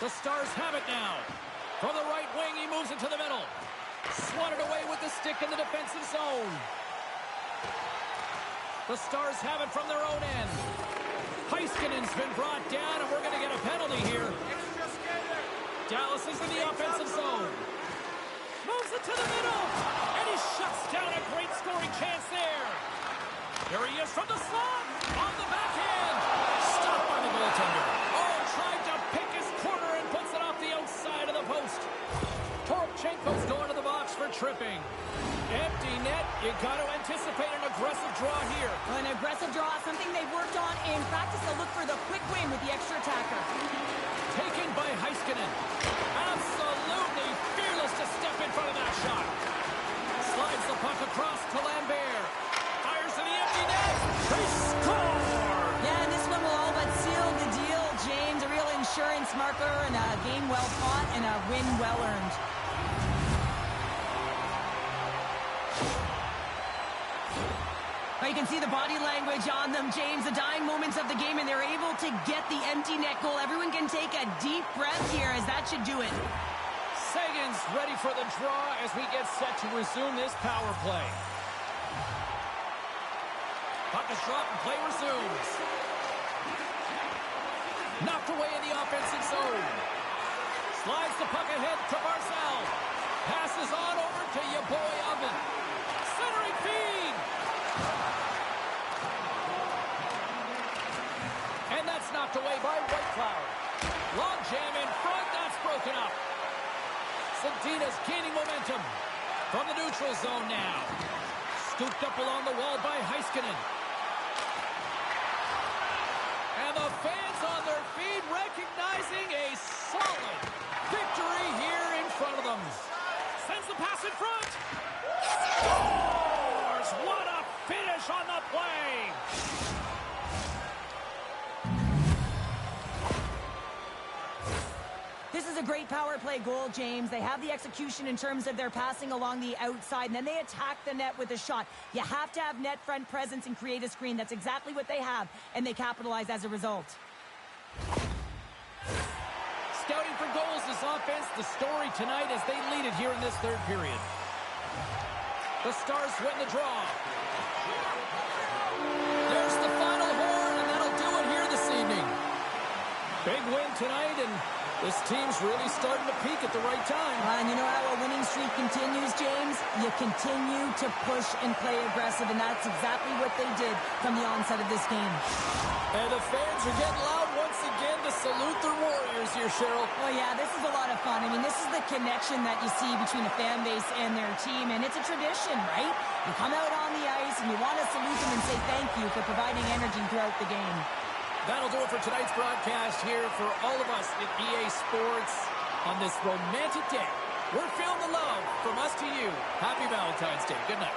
The Stars have it now. From the right wing, he moves it to the middle. Swatted away with the stick in the defensive zone. The Stars have it from their own end. Heiskanen's been brought down, and we're going to get a penalty here. Dallas is in the offensive zone. Moves it to the middle, and he shuts down a great scoring chance there. Here he is from From the slot, on the backhand. Stopped by the goaltender. Oh, tried to pick his corner and puts it off the outside of the post. Toropchenko's going to the box for tripping. Empty net. You got to anticipate an aggressive draw here. An aggressive draw, something they've worked on in practice. They'll look for the quick win with the extra attacker. Taken by Heiskanen. Absolutely fearless to step in front of that shot. Slides the puck across to Lambert. Fires to the empty net. They score! Yeah, and this one will all but seal the deal, James. A real insurance marker and a game well fought and a win well earned. You can see the body language on them, James, the dying moments of the game, and they're able to get the empty net goal. Everyone can take a deep breath here, as that should do it. Sagan's ready for the draw as we get set to resume this power play. Puck is dropped and play resumes. Knocked away in the offensive zone. Slides the puck ahead to Barzal. Passes on over to your boy Oven. Centering feed. And that's knocked away by Whitecloud. Long jam in front. That's broken up. Sedina's gaining momentum. From the neutral zone now. Scooped up along the wall by Heiskanen. And the fans on their feet recognizing a solid victory here in front of them. Sends the pass in front. Scores! What a finish on the play! This is a great power play goal, James. They have the execution in terms of their passing along the outside, and then they attack the net with a shot. You have to have net front presence and create a screen. That's exactly what they have, and they capitalize as a result. Scouting for goals is offense. The story tonight as they lead it here in this third period. The Stars win the draw. There's the final horn, and that'll do it here this evening. Big win tonight, and this team's really starting to peak at the right time. And you know how a winning streak continues, James? You continue to push and play aggressive, and that's exactly what they did from the onset of this game. And the fans are getting loud once again to salute their Warriors here, Cheryl. Oh, yeah, this is a lot of fun. I mean, this is the connection that you see between a fan base and their team, and it's a tradition, right? You come out on the ice, and you want to salute them and say thank you for providing energy throughout the game. That'll do it for tonight's broadcast here for all of us at EA Sports on this romantic day. We're feeling the love from us to you. Happy Valentine's Day. Good night.